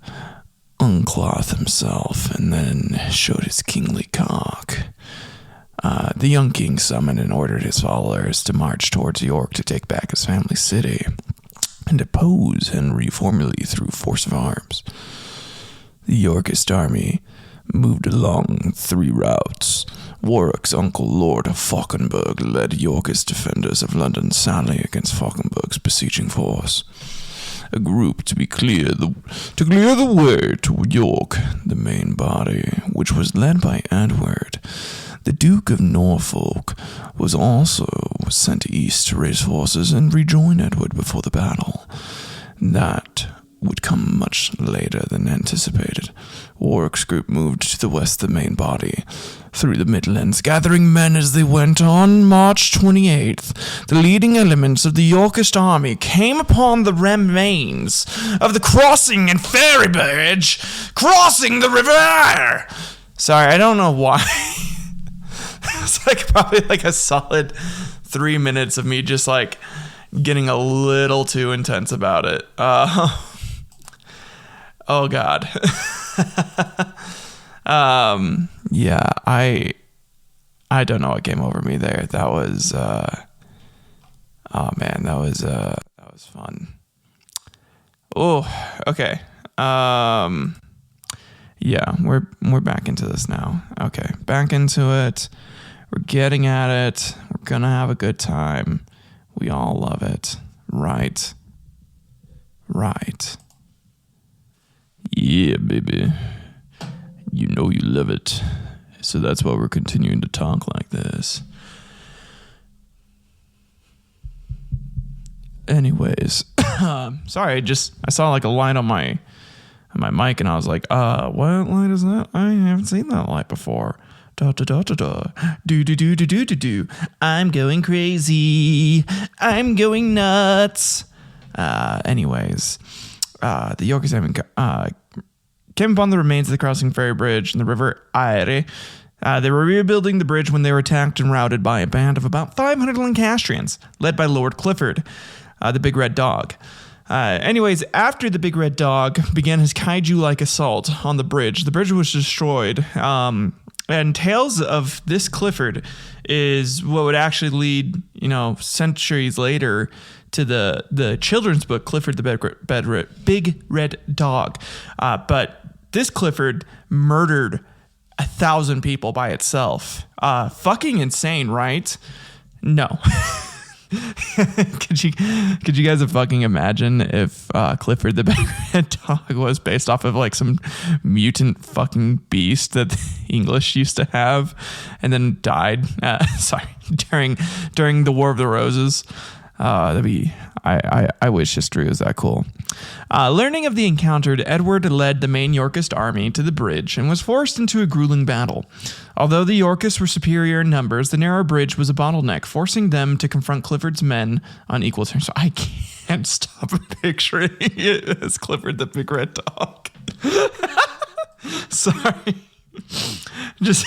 uncloth himself and then showed his kingly cock. The young king summoned and ordered his followers to march towards York to take back his family city and depose Henry formally through force of arms. The Yorkist army moved along 3 routes. Warwick's uncle, Lord of Fauconberg, led Yorkist defenders of London sally against Fauconberg's besieging force. A group to clear the way to York, the main body, which was led by Edward. The Duke of Norfolk was also sent east to raise forces and rejoin Edward before the battle. That would come much later than anticipated. Warwick's group moved to the west of the main body, through the Midlands, gathering men as they went. On March 28th, the leading elements of the Yorkist army came upon the remains of the crossing and ferry bridge, crossing the river. Sorry, I don't know why. It's probably a solid 3 minutes of me just getting a little too intense about it. Oh God. Yeah, I don't know what came over me there. That was oh man, that was fun. Oh, okay. Yeah, we're back into this now. Okay, back into it. We're getting at it. We're gonna have a good time. We all love it. Right. Yeah, baby. You know you love it. So that's why we're continuing to talk like this. Anyways, sorry, I saw a light on my mic and I was like, what light is that? I haven't seen that light before. Da da da da da. Do do do do do do do. I'm going crazy. I'm going nuts. Anyways, the Yorkers came upon the remains of the crossing ferry bridge in the River Aire. They were rebuilding the bridge when they were attacked and routed by a band of about 500 Lancastrians, led by Lord Clifford, the Big Red Dog. Anyways, after the Big Red Dog began his kaiju-like assault on the bridge was destroyed. And tales of this Clifford is what would actually lead, centuries later to the children's book, Clifford the Big Red Dog. But this Clifford murdered 1,000 people by itself. Fucking insane, right? No. Could you guys fucking imagine if Clifford the Big Red Dog was based off of like some mutant fucking beast that the English used to have and then died during the War of the Roses? That'd be I wish history was that cool. Learning of the encounter, Edward led the main Yorkist army to the bridge and was forced into a grueling battle. Although the Yorkists were superior in numbers, the narrow bridge was a bottleneck, forcing them to confront Clifford's men on equal terms. So I can't stop picturing it as Clifford the Big Red Dog. Sorry. Just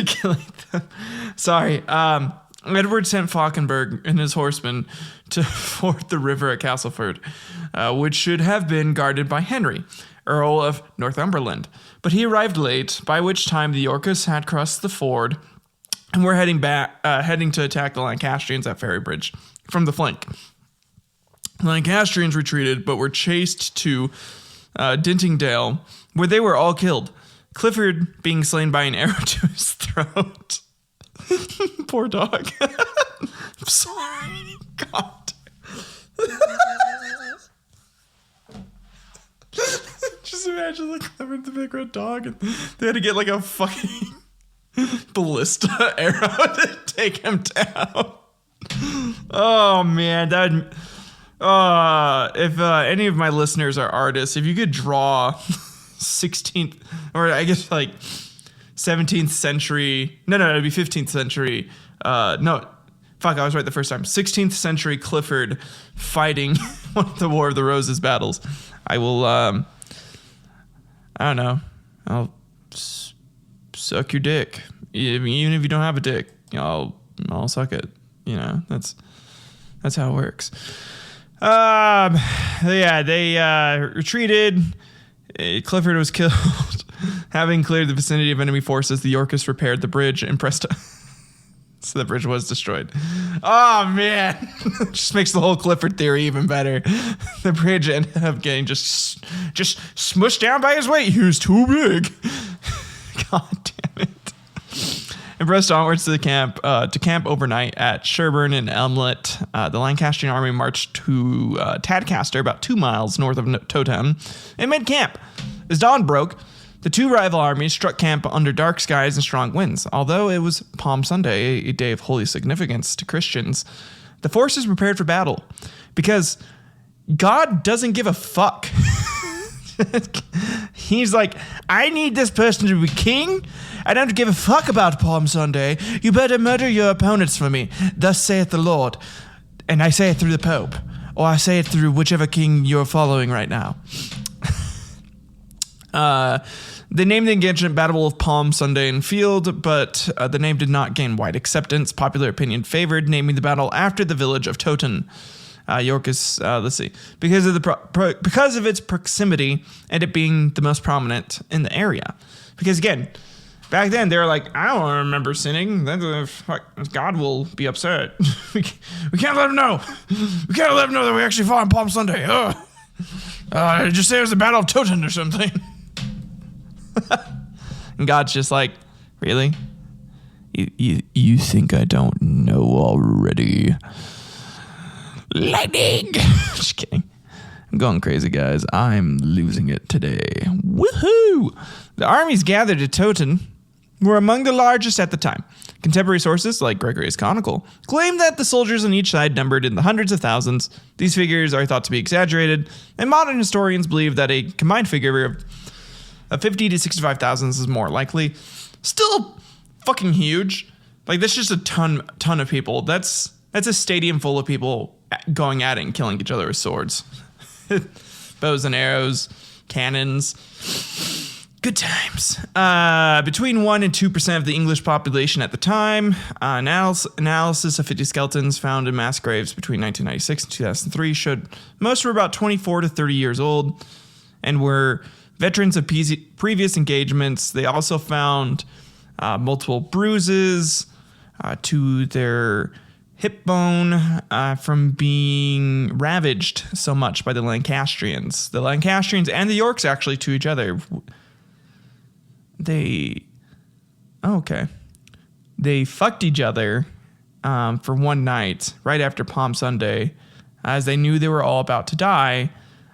killing them. Sorry. Edward sent Fauconberg and his horsemen to ford the river at Castleford, which should have been guarded by Henry, Earl of Northumberland. But he arrived late, by which time the Yorkists had crossed the ford and were heading to attack the Lancastrians at Ferrybridge from the flank. The Lancastrians retreated, but were chased to Dintingdale, where they were all killed, Clifford being slain by an arrow to his throat. Poor dog. I'm sorry. God. Just imagine like Clifford the Big Red Dog, and they had to get like a fucking ballista arrow to take him down. Oh man, if any of my listeners are artists, if you could draw 16th, or I guess like 17th century, no, it'd be 15th century, I was right the first time, 16th century Clifford fighting one of the War of the Roses battles, I will, I don't know, I'll suck your dick, even if you don't have a dick, I'll suck it, that's how it works. They retreated. Clifford was killed. Having cleared the vicinity of enemy forces, the Yorkists repaired the bridge and pressed. So the bridge was destroyed. Oh man, just makes the whole Clifford theory even better. The bridge ended up getting just smushed down by his weight. He was too big. God damn it. And pressed onwards to the camp overnight at Sherburn and Elmlet. The Lancastrian army marched to Tadcaster, about 2 miles north of Towtown, and made camp. As dawn broke, the two rival armies struck camp under dark skies and strong winds. Although it was Palm Sunday, a day of holy significance to Christians, the forces prepared for battle because God doesn't give a fuck. He's like, I need this person to be king. I don't give a fuck about Palm Sunday. You better murder your opponents for me. Thus saith the Lord. And I say it through the Pope. Or I say it through whichever king you're following right now. They named the engagement Battle of Palm Sunday and Field, but the name did not gain wide acceptance. Popular opinion favored naming the battle after the village of Towton. Yorkists, let's see, because of its proximity and it being the most prominent in the area. Because again, back then they were like, I don't remember sinning. God will be upset. we can't let him know. We can't let him know that we actually fought on Palm Sunday. Just say it was the Battle of Towton or something. And God's just like, really? You think I don't know already? Lightning! Just kidding. I'm going crazy, guys. I'm losing it today. Woohoo! The armies gathered at Towton were among the largest at the time. Contemporary sources, like Gregory's Chronicle, claim that the soldiers on each side numbered in the hundreds of thousands. These figures are thought to be exaggerated, and modern historians believe that a combined figure of 50 to 65,000 is more likely. Still fucking huge. Like, that's just a ton of people. That's a stadium full of people going at it and killing each other with swords. Bows and arrows, cannons. Good times. Between 1% and 2% of the English population at the time. Analysis of 50 skeletons found in mass graves between 1996 and 2003 showed most were about 24 to 30 years old and were veterans of previous engagements. They also found multiple bruises to their hip bone from being ravaged so much by the Lancastrians. The Lancastrians and the Yorks actually to each other. Okay. they fucked each other for one night right after Palm Sunday, as they knew they were all about to die.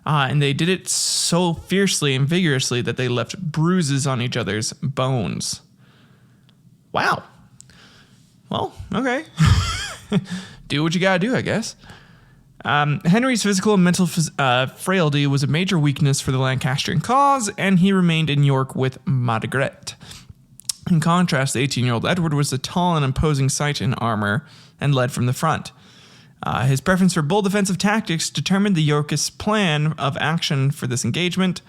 And they did it so fiercely and vigorously that they left bruises on each other's bones. Wow. Well, okay. Do what you gotta do, I guess. Henry's physical and mental frailty was a major weakness for the Lancastrian cause, and he remained in York with Margaret. In contrast, the 18-year-old Edward was a tall and imposing sight in armor and led from the front. His preference for bold defensive tactics determined the Yorkists' plan of action for this engagement.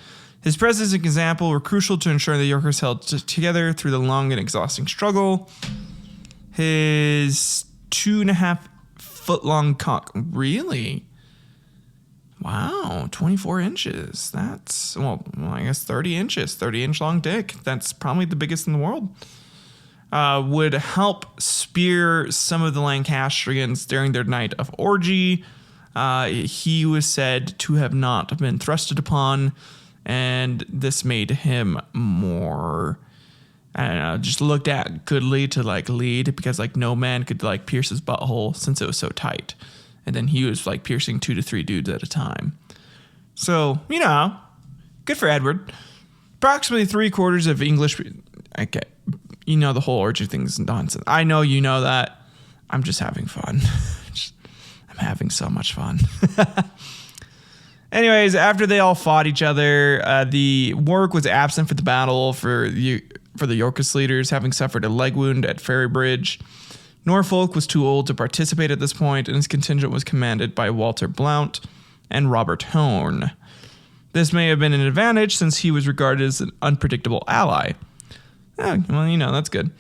His presence and example were crucial to ensure the Yorkers held together through the long and exhausting struggle. His 2.5-foot-long cock. Really? Wow, 24 inches. That's, well, I guess 30 inches. 30-inch long dick. That's probably the biggest in the world. Would help spear some of the Lancastrians during their night of orgy. He was said to have not been thrusted upon, and this made him more, I don't know, just looked at goodly to like lead, because like no man could like pierce his butthole since it was so tight. And then he was like piercing 2 to 3 dudes at a time. So, you know, good for Edward. Approximately 3/4 of English, okay, you know, the whole orgy thing's nonsense. I know you know that. I'm just having fun. I'm having so much fun. Anyways, after they all fought each other, the Warwick was absent for the battle for the Yorkist leaders, having suffered a leg wound at Ferry Bridge. Norfolk was too old to participate at this point, and his contingent was commanded by Walter Blount and Robert Hone. This may have been an advantage, since he was regarded as an unpredictable ally. Well, you know, that's good.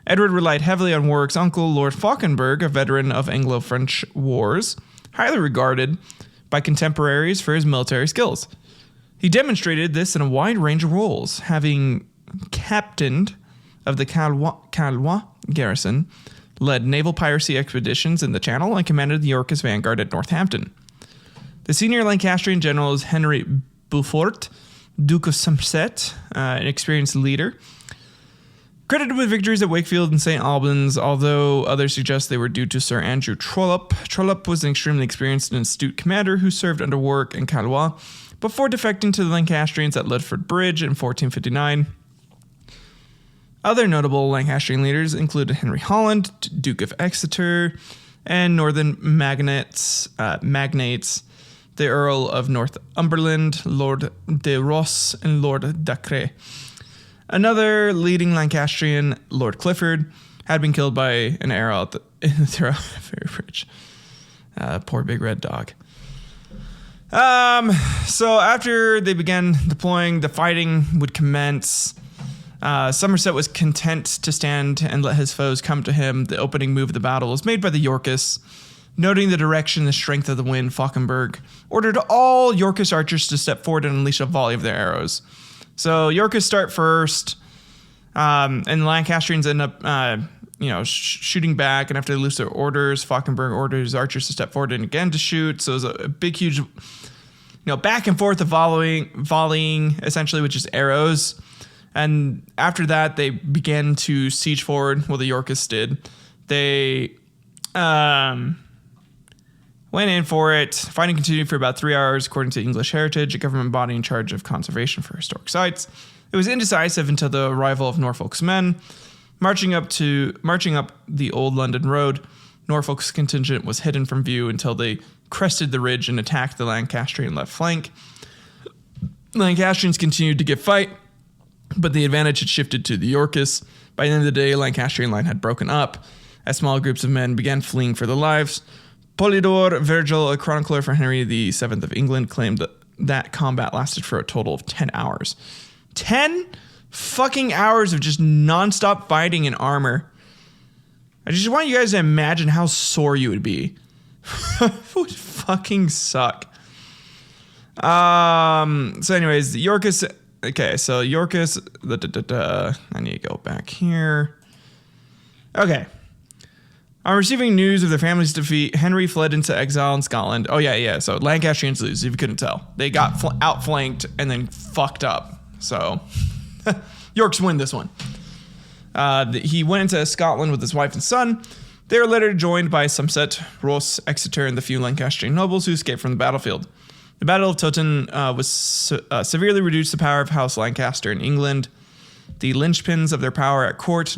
Edward relied heavily on Warwick's uncle, Lord Fauconberg, a veteran of Anglo-French wars, highly regarded by contemporaries for his military skills. He demonstrated this in a wide range of roles, having captained of the Calois garrison, led naval piracy expeditions in the Channel, and commanded the Yorkist vanguard at Northampton. The senior Lancastrian general is Henry Beaufort, Duke of Somerset, an experienced leader. Credited with victories at Wakefield and St. Albans, although others suggest they were due to Sir Andrew Trollope. Trollope was an extremely experienced and astute commander who served under Warwick and Calois before defecting to the Lancastrians at Ludford Bridge in 1459. Other notable Lancastrian leaders included Henry Holland, Duke of Exeter, and northern magnates, the Earl of Northumberland, Lord de Ross, and Lord Dacre. Another leading Lancastrian, Lord Clifford, had been killed by an arrow in the throat of Ferry Bridge. Poor big red dog. So after they began deploying, the fighting would commence. Somerset was content to stand and let his foes come to him. The opening move of the battle was made by the Yorkists. Noting the direction and the strength of the wind, Fauconberg ordered all Yorkist archers to step forward and unleash a volley of their arrows. So Yorkists start first, and the Lancastrians end up, shooting back. And after they lose their orders, Fauconberg orders his archers to step forward and again to shoot. So it was a big, huge, back and forth of volleying, essentially, with just arrows. And after that, they began to siege forward. Well, the Yorkists did. They went in for it. Fighting continued for about 3 hours, according to English Heritage, a government body in charge of conservation for historic sites. It was indecisive until the arrival of Norfolk's men. Marching up the old London road, Norfolk's contingent was hidden from view until they crested the ridge and attacked the Lancastrian left flank. The Lancastrians continued to give fight, but the advantage had shifted to the Yorkists. By the end of the day, the Lancastrian line had broken up, as small groups of men began fleeing for their lives. Polydore Virgil, a chronicler for Henry VII of England, claimed that combat lasted for a total of 10 hours. 10 fucking hours of just nonstop fighting in armor. I just want you guys to imagine how sore you would be. It would fucking suck. So anyways, the Yorkists... Okay, so Yorkists... I need to go back here. Okay. On receiving news of their family's defeat, Henry fled into exile in Scotland. Oh, yeah. So Lancastrians lose, if you couldn't tell. They got outflanked and then fucked up. So Yorks win this one. He went into Scotland with his wife and son. They were later joined by Somerset, Ross, Exeter, and the few Lancastrian nobles who escaped from the battlefield. The Battle of Towton severely reduced the power of House Lancaster in England. The linchpins of their power at court,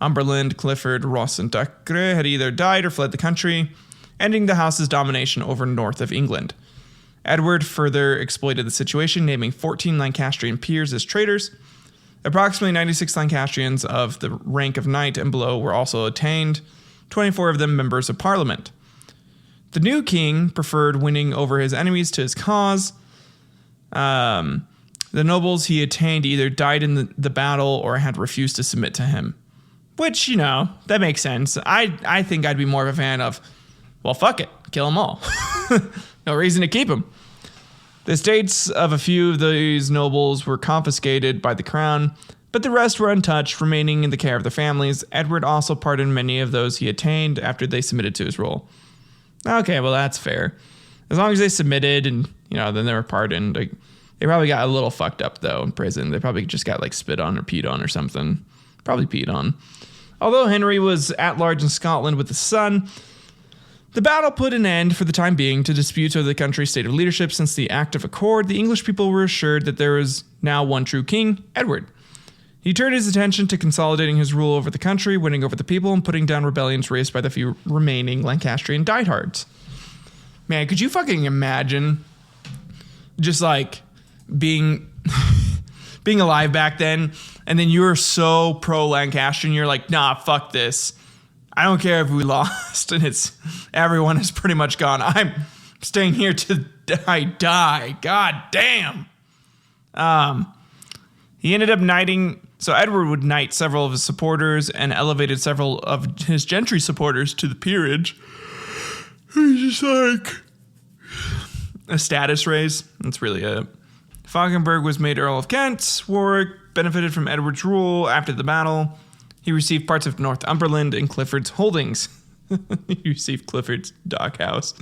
Umberland, Clifford, Ross, and Dacre, had either died or fled the country, ending the house's domination over north of England. Edward further exploited the situation, naming 14 Lancastrian peers as traitors. Approximately 96 Lancastrians of the rank of knight and below were also attainted, 24 of them members of parliament. The new king preferred winning over his enemies to his cause. The nobles he attained either died in the battle or had refused to submit to him. Which, that makes sense. I think I'd be more of a fan of, well, fuck it, kill them all. No reason to keep them. The estates of a few of these nobles were confiscated by the crown, but the rest were untouched, remaining in the care of their families. Edward also pardoned many of those he attained after they submitted to his rule. Okay, well, that's fair. As long as they submitted and, then they were pardoned. They probably got a little fucked up, though, in prison. They probably just got, spit on or peed on or something. Probably peed on. Although Henry was at large in Scotland with his son, the battle put an end, for the time being, to disputes over the country's state of leadership. Since the Act of Accord, the English people were assured that there was now one true king, Edward. He turned his attention to consolidating his rule over the country, winning over the people, and putting down rebellions raised by the few remaining Lancastrian diehards. Man, could you fucking imagine just being being alive back then, and then you're so pro Lancastrian, you're like, nah, fuck this. I don't care if we lost and everyone is pretty much gone. I'm staying here till I die. God damn. He ended up knighting. So Edward would knight several of his supporters and elevated several of his gentry supporters to the peerage. He's just a status raise. That's really it. Fauconberg was made Earl of Kent. Warwick benefited from Edward's rule after the battle. He received parts of Northumberland and Clifford's holdings. He received Clifford's doghouse.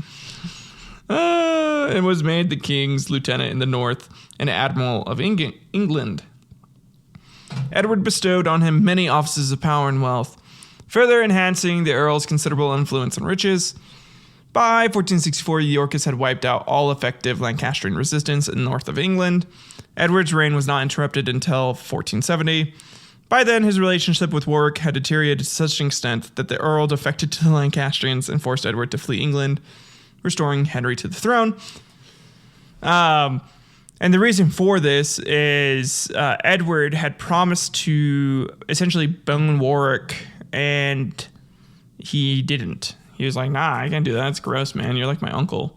And was made the king's lieutenant in the north and admiral of England. Edward bestowed on him many offices of power and wealth, further enhancing the earl's considerable influence and riches. By 1464, the Yorkists had wiped out all effective Lancastrian resistance in the north of England. Edward's reign was not interrupted until 1470. By then, his relationship with Warwick had deteriorated to such an extent that the Earl defected to the Lancastrians and forced Edward to flee England, restoring Henry to the throne. And the reason for this is Edward had promised to essentially bone Warwick, and he didn't. He was like, nah, I can't do that. That's gross, man. You're like my uncle.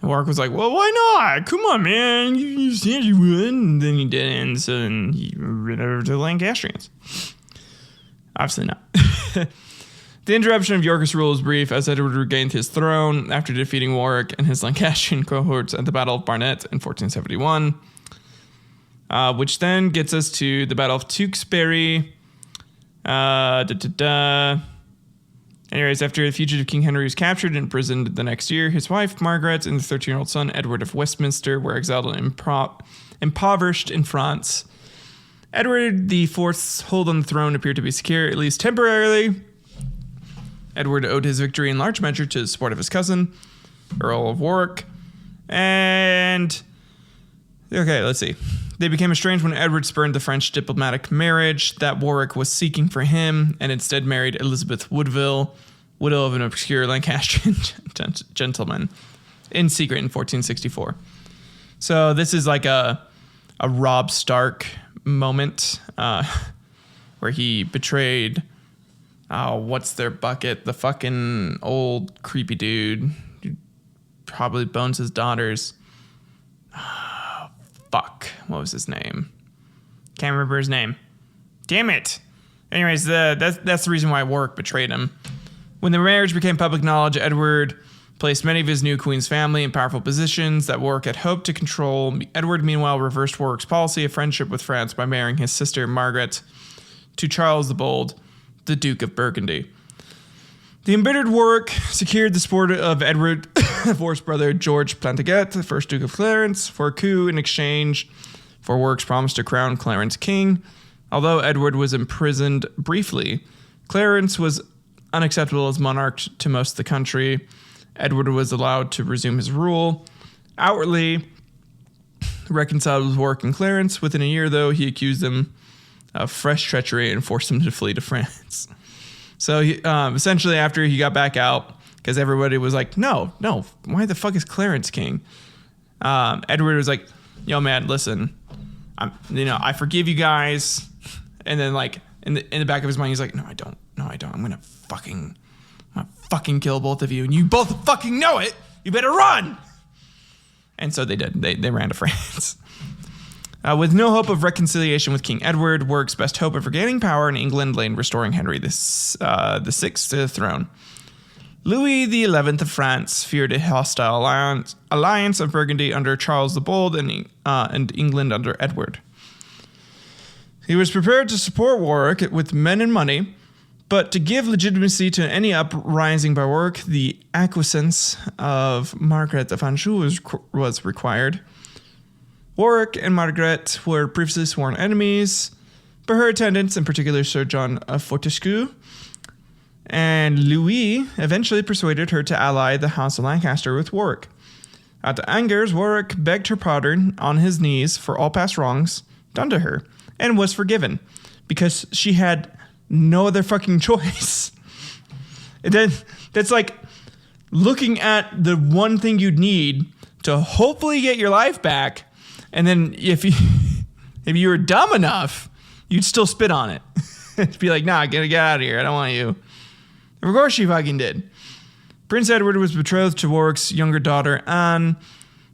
And Warwick was like, well, why not? Come on, man. You said you would. And then he didn't. So then he ran over to the Lancastrians. Obviously not. The interruption of Yorkist rule was brief, as Edward regained his throne after defeating Warwick and his Lancastrian cohorts at the Battle of Barnet in 1471. Which then gets us to the Battle of Tewkesbury. Anyways, after the fugitive King Henry was captured and imprisoned the next year, his wife, Margaret, and the 13-year-old son, Edward of Westminster, were exiled and impoverished in France. Edward IV's hold on the throne appeared to be secure, at least temporarily. Edward owed his victory in large measure to the support of his cousin, Earl of Warwick. And okay, let's see. They became estranged when Edward spurned the French diplomatic marriage that Warwick was seeking for him and instead married Elizabeth Woodville, widow of an obscure Lancastrian gentleman, in secret in 1464. So this is like a Robb Stark moment where he betrayed, what's their bucket? The fucking old creepy dude who probably bones his daughters. Fuck. What was his name? Can't remember his name. Damn it. Anyways, that's the reason why Warwick betrayed him. When the marriage became public knowledge, Edward placed many of his new queen's family in powerful positions that Warwick had hoped to control. Edward, meanwhile, reversed Warwick's policy of friendship with France by marrying his sister Margaret to Charles the Bold, the Duke of Burgundy. The embittered Warwick secured the support of Edward IV's brother George Plantagenet, the first Duke of Clarence, for a coup in exchange for Warwick's promise to crown Clarence king. Although Edward was imprisoned briefly, Clarence was unacceptable as monarch to most of the country. Edward was allowed to resume his rule. Outwardly reconciled with Warwick and Clarence. Within a year, though, he accused them of fresh treachery and forced them to flee to France. So he, essentially, after he got back out, because everybody was like, no, why the fuck is Clarence king? Edward was like, yo, man, listen, I forgive you guys. And then, like, in the back of his mind, he's like, no, I don't. I'm gonna fucking kill both of you, and you both fucking know it. You better run. And so they did. They ran to France. With no hope of reconciliation with King Edward, Warwick's best hope of regaining power in England lay in restoring Henry the Sixth to the throne. Louis XI of France feared a hostile alliance of Burgundy under Charles the Bold and England under Edward. He was prepared to support Warwick with men and money, but to give legitimacy to any uprising by Warwick, the acquiescence of Margaret of Anjou was required. Warwick and Margaret were previously sworn enemies, but her attendants, in particular Sir John of Fortescue, and Louis eventually persuaded her to ally the House of Lancaster with Warwick. At the Angers, Warwick begged her pardon on his knees for all past wrongs done to her, and was forgiven, because she had no other fucking choice. And then that's like looking at the one thing you'd need to hopefully get your life back, and then if you were dumb enough, you'd still spit on it. It'd be like, nah, get out of here. I don't want you. Of course she fucking did. Prince Edward was betrothed to Warwick's younger daughter, Anne.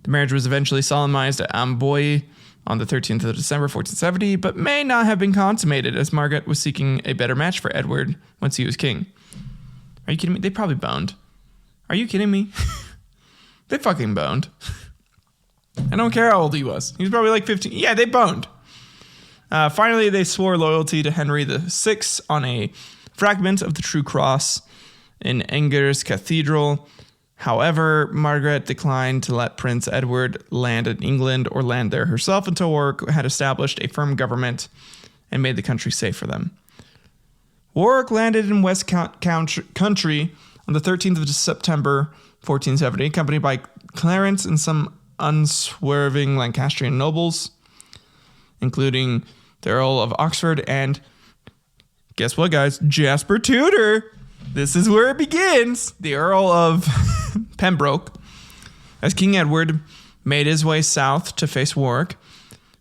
The marriage was eventually solemnized at Amboy on the 13th of December, 1470, but may not have been consummated as Margaret was seeking a better match for Edward once he was king. Are you kidding me? They probably boned. Are you kidding me? They fucking boned. I don't care how old he was. He was probably like 15. Yeah, they boned. Finally, they swore loyalty to Henry VI on a fragment of the True Cross in Angers Cathedral. However, Margaret declined to let Prince Edward land in England or land there herself until Warwick had established a firm government and made the country safe for them. Warwick landed in West Country on the 13th of September, 1470, accompanied by Clarence and some unswerving Lancastrian nobles, including the Earl of Oxford and, guess what, guys, Jasper Tudor. This is where it begins. The Earl of Pembroke. As King Edward made his way south to face Warwick,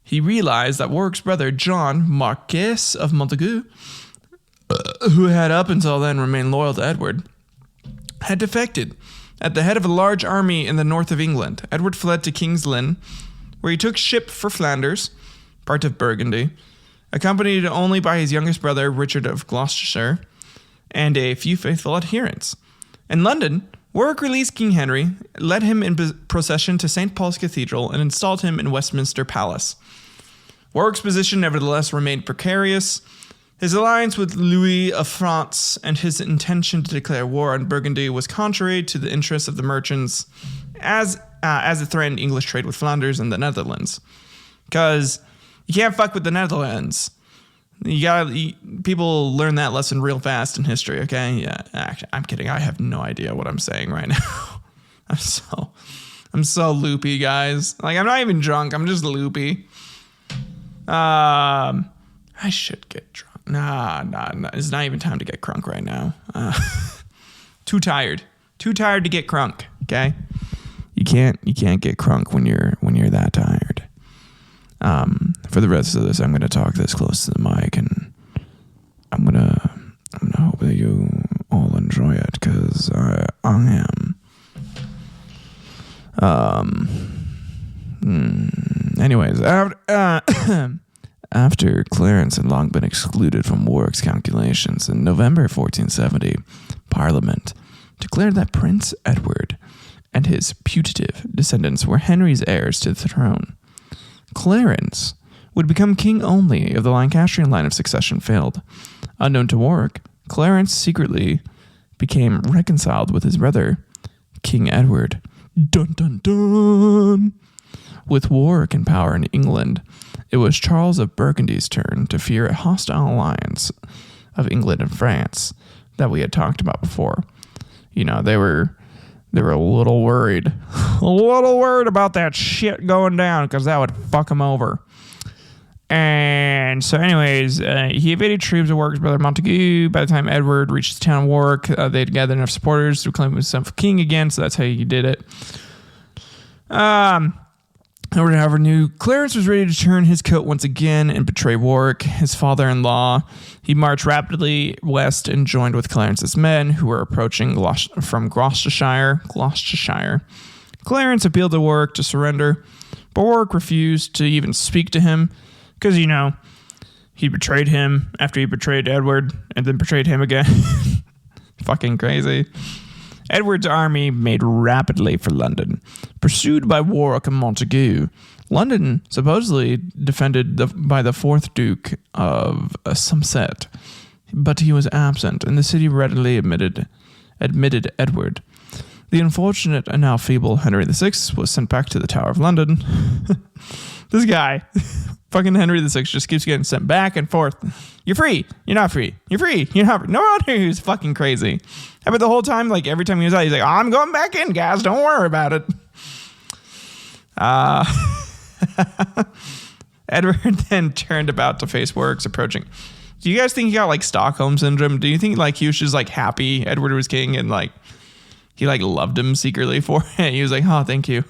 he realized that Warwick's brother John, Marquess of Montagu, who had up until then remained loyal to Edward, had defected. At the head of a large army in the north of England, Edward fled to King's Lynn, where he took ship for Flanders, part of Burgundy, accompanied only by his youngest brother, Richard of Gloucestershire, and a few faithful adherents. In London, Warwick released King Henry, led him in procession to St. Paul's Cathedral, and installed him in Westminster Palace. Warwick's position nevertheless remained precarious. His alliance with Louis of France and his intention to declare war on Burgundy was contrary to the interests of the merchants, as it threatened English trade with Flanders and the Netherlands. Because you can't fuck with the Netherlands. People learn that lesson real fast in history, okay? Yeah, actually, I'm kidding. I have no idea what I'm saying right now. I'm so loopy, guys. Like, I'm not even drunk. I'm just loopy. I should get drunk. Nah. It's not even time to get crunk right now. Too tired to get crunk, okay? You can't get crunk when you're that tired. For the rest of this, I'm going to talk this close to the mic, and I'm gonna hope that you all enjoy it, because I am. Anyways, after Clarence had long been excluded from Warwick's calculations, in November 1470, Parliament declared that Prince Edward and his putative descendants were Henry's heirs to the throne. Clarence would become king only if the Lancastrian line of succession failed. Unknown to Warwick, Clarence secretly became reconciled with his brother, King Edward. Dun dun dun! With Warwick in power in England, it was Charles of Burgundy's turn to fear a hostile alliance of England and France that we had talked about before. You know, they were a little worried. About that shit going down because that would fuck them over. And so anyways, he evaded troops of Warwick's brother Montague. By the time Edward reached the town of Warwick, they'd gathered enough supporters to claim himself king again, so that's how he did it. Edward, however, knew Clarence was ready to turn his coat once again and betray Warwick, his father-in-law. He marched rapidly west and joined with Clarence's men, who were approaching from Gloucestershire. Clarence appealed to Warwick to surrender, but Warwick refused to even speak to him because, you know, he betrayed him after he betrayed Edward and then betrayed him again. Fucking crazy. Edward's army made rapidly for London, pursued by Warwick and Montague. London, supposedly defended by the 4th Duke of Somerset, but he was absent, and the city readily admitted Edward. The unfortunate and now feeble Henry VI was sent back to the Tower of London. This guy, fucking Henry VI, just keeps getting sent back and forth. You're free. You're not free. You're free. You're not free. No wonder he was fucking crazy. But the whole time, like every time he was out, he's like, I'm going back in, guys. Don't worry about it. Edward then turned about to face Warwick's approaching. Do you guys think he got like Stockholm syndrome? Do you think like he was just like happy Edward was king and like he like loved him secretly for it? He was like, oh, thank you.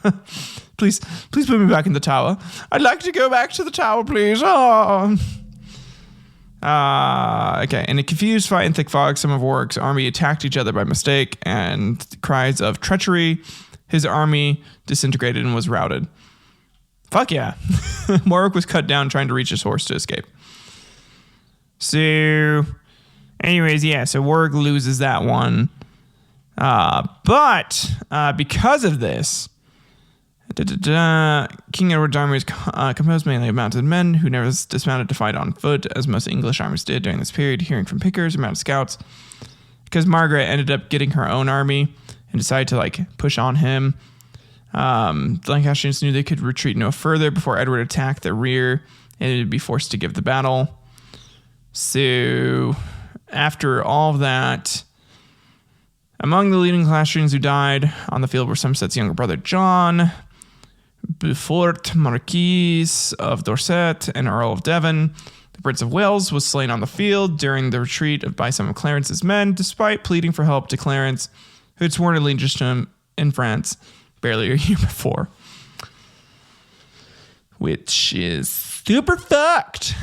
Please put me back in the tower. I'd like to go back to the tower, please. Oh. Okay. In a confused fight in thick fog, some of Warwick's army attacked each other by mistake, and cries of treachery, his army disintegrated and was routed. Fuck yeah. Warwick was cut down trying to reach his horse to escape. So, anyways, yeah, so Warwick loses that one. But because of this, King Edward's army was composed mainly of mounted men who never dismounted to fight on foot, as most English armies did during this period, hearing from pickers and mounted scouts. Because Margaret ended up getting her own army and decided to like push on him. The Lancastrians knew they could retreat no further before Edward attacked their rear, and it would be forced to give the battle. So, after all of that, among the leading Lancastrians who died on the field were Somerset's younger brother John, Beaufort, Marquis of Dorset, and Earl of Devon. The Prince of Wales was slain on the field during the retreat by some of Clarence's men, despite pleading for help to Clarence, who had sworn allegiance to him in France barely a year before. Which is super fucked.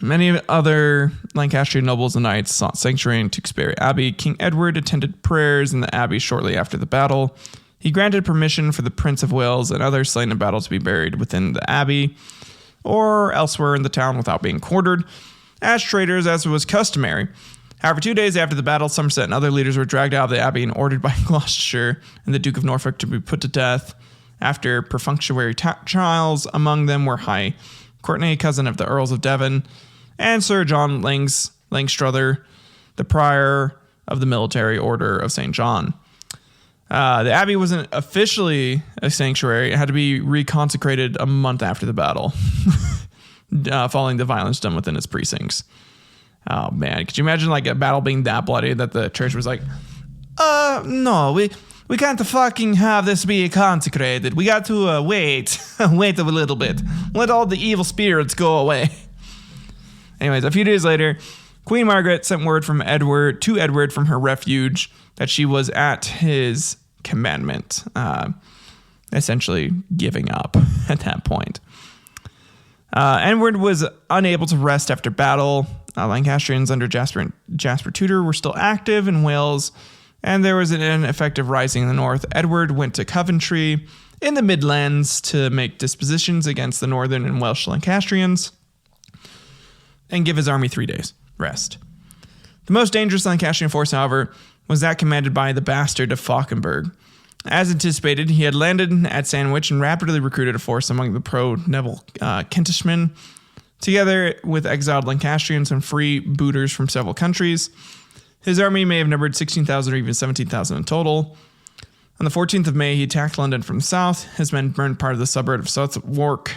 Many other Lancastrian nobles and knights sought sanctuary in Tewkesbury Abbey. King Edward attended prayers in the abbey shortly after the battle. He granted permission for the Prince of Wales and others slain in battle to be buried within the abbey or elsewhere in the town without being quartered as traitors, as was customary. However, 2 days after the battle, Somerset and other leaders were dragged out of the abbey and ordered by Gloucestershire and the Duke of Norfolk to be put to death after perfunctory trials. Among them were High Courtenay, cousin of the Earls of Devon, and Sir John Langstrother, the prior of the Military Order of St. John. The abbey wasn't officially a sanctuary. It had to be reconsecrated a month after the battle, following the violence done within its precincts. Oh, man. Could you imagine like a battle being that bloody that the church was like, no, we can't fucking have this be consecrated. We got to wait a little bit. Let all the evil spirits go away. Anyways, a few days later, Queen Margaret sent word from Edward from her refuge that she was at his commandment, essentially giving up at that point. Edward was unable to rest after battle. Lancastrians under Jasper Tudor were still active in Wales, and there was an ineffective rising in the north. Edward went to Coventry in the Midlands to make dispositions against the northern and Welsh Lancastrians and give his army 3 days rest. The most dangerous Lancastrian force, however, was that commanded by the bastard of Fauconberg. As anticipated, he had landed at Sandwich and rapidly recruited a force among the pro-Neville Kentishmen, together with exiled Lancastrians and free booters from several countries. His army may have numbered 16,000 or even 17,000 in total. On the 14th of May, he attacked London from the south. His men burned part of the suburb of Southwark,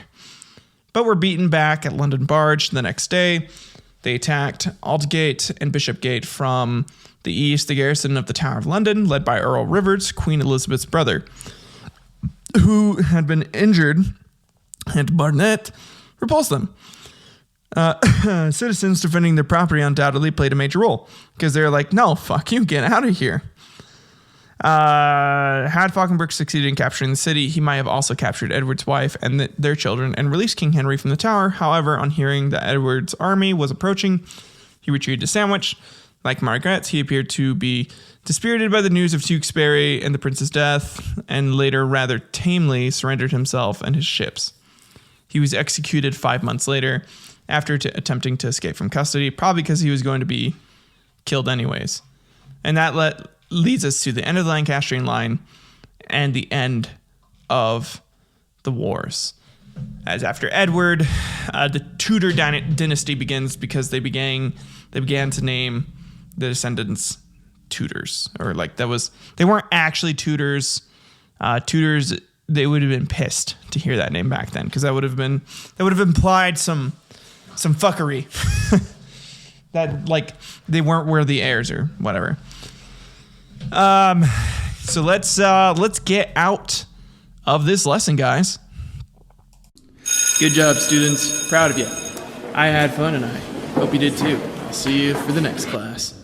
but were beaten back at London Barge the next day. They attacked Aldgate and Bishopgate from the east. The garrison of the Tower of London, led by Earl Rivers, Queen Elizabeth's brother, who had been injured, and Barnet, repulsed them. Citizens defending their property undoubtedly played a major role, because they're like, no, fuck you, get out of here. Had Falconbrook succeeded in capturing the city, he might have also captured Edward's wife and their children and released King Henry from the tower. However, on hearing that Edward's army was approaching, he retreated to Sandwich. Like Margaret, he appeared to be dispirited by the news of Tewkesbury and the prince's death, and later rather tamely surrendered himself and his ships. He was executed 5 months later after attempting to escape from custody, probably because he was going to be killed anyways. And that leads us to the end of the Lancastrian line and the end of the wars. As after Edward, the Tudor dynasty begins because they began to name the descendants Tudors, or like they weren't actually Tudors. Tudors, they would have been pissed to hear that name back then, because that would have implied some fuckery that like they weren't worthy heirs or whatever. So let's get out of this lesson, guys. Good job, students. Proud of you. I had fun, and I hope you did too. I'll see you for the next class.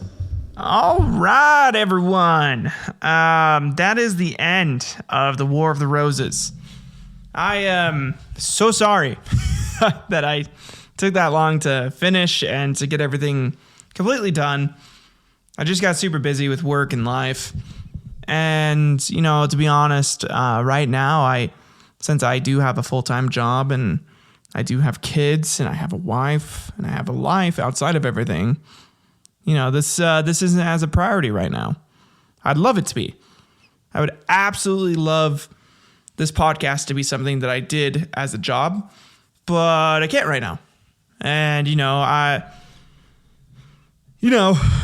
All right, everyone. That is the end of the War of the Roses. I am so sorry that I took that long to finish and to get everything completely done. I just got super busy with work and life. And, to be honest, right now, since I do have a full-time job and I do have kids and I have a wife and I have a life outside of everything, this isn't as a priority right now. I'd love it to be. I would absolutely love this podcast to be something that I did as a job, but I can't right now. And,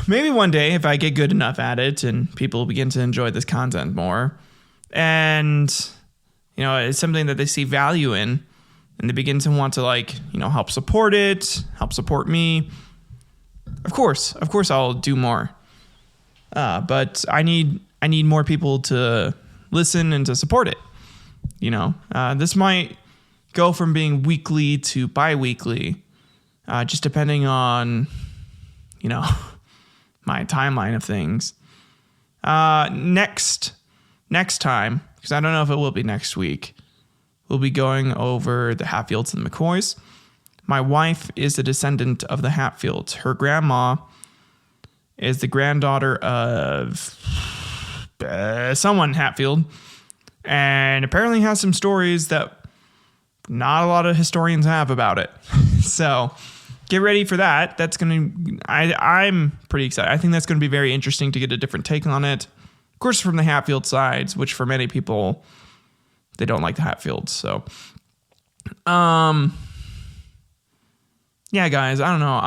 maybe one day if I get good enough at it and people begin to enjoy this content more and, it's something that they see value in and they begin to want to help support it, help support me. Of course I'll do more. But I need more people to listen and to support it. This might go from being weekly to bi-weekly, just depending on, my timeline of things. Next time, because I don't know if it will be next week, we'll be going over the Hatfields and the McCoys. My wife is a descendant of the Hatfields. Her grandma is the granddaughter of someone Hatfield, and apparently has some stories that not a lot of historians have about it. So get ready for that. I'm pretty excited. I think that's going to be very interesting to get a different take on it. Of course, from the Hatfield sides, which for many people, they don't like the Hatfields. So, yeah, guys, I don't know.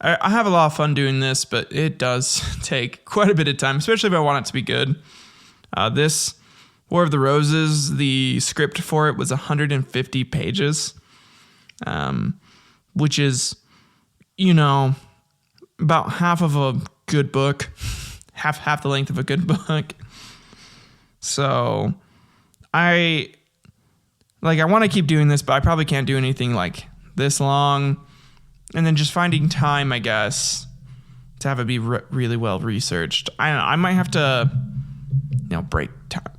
I have a lot of fun doing this, but it does take quite a bit of time, especially if I want it to be good. This War of the Roses, the script for it was 150 pages, which is, about half of a good book, half the length of a good book. So I want to keep doing this, but I probably can't do anything like this long. And then just finding time, I guess, to have it be really well researched. I don't know. I might have to,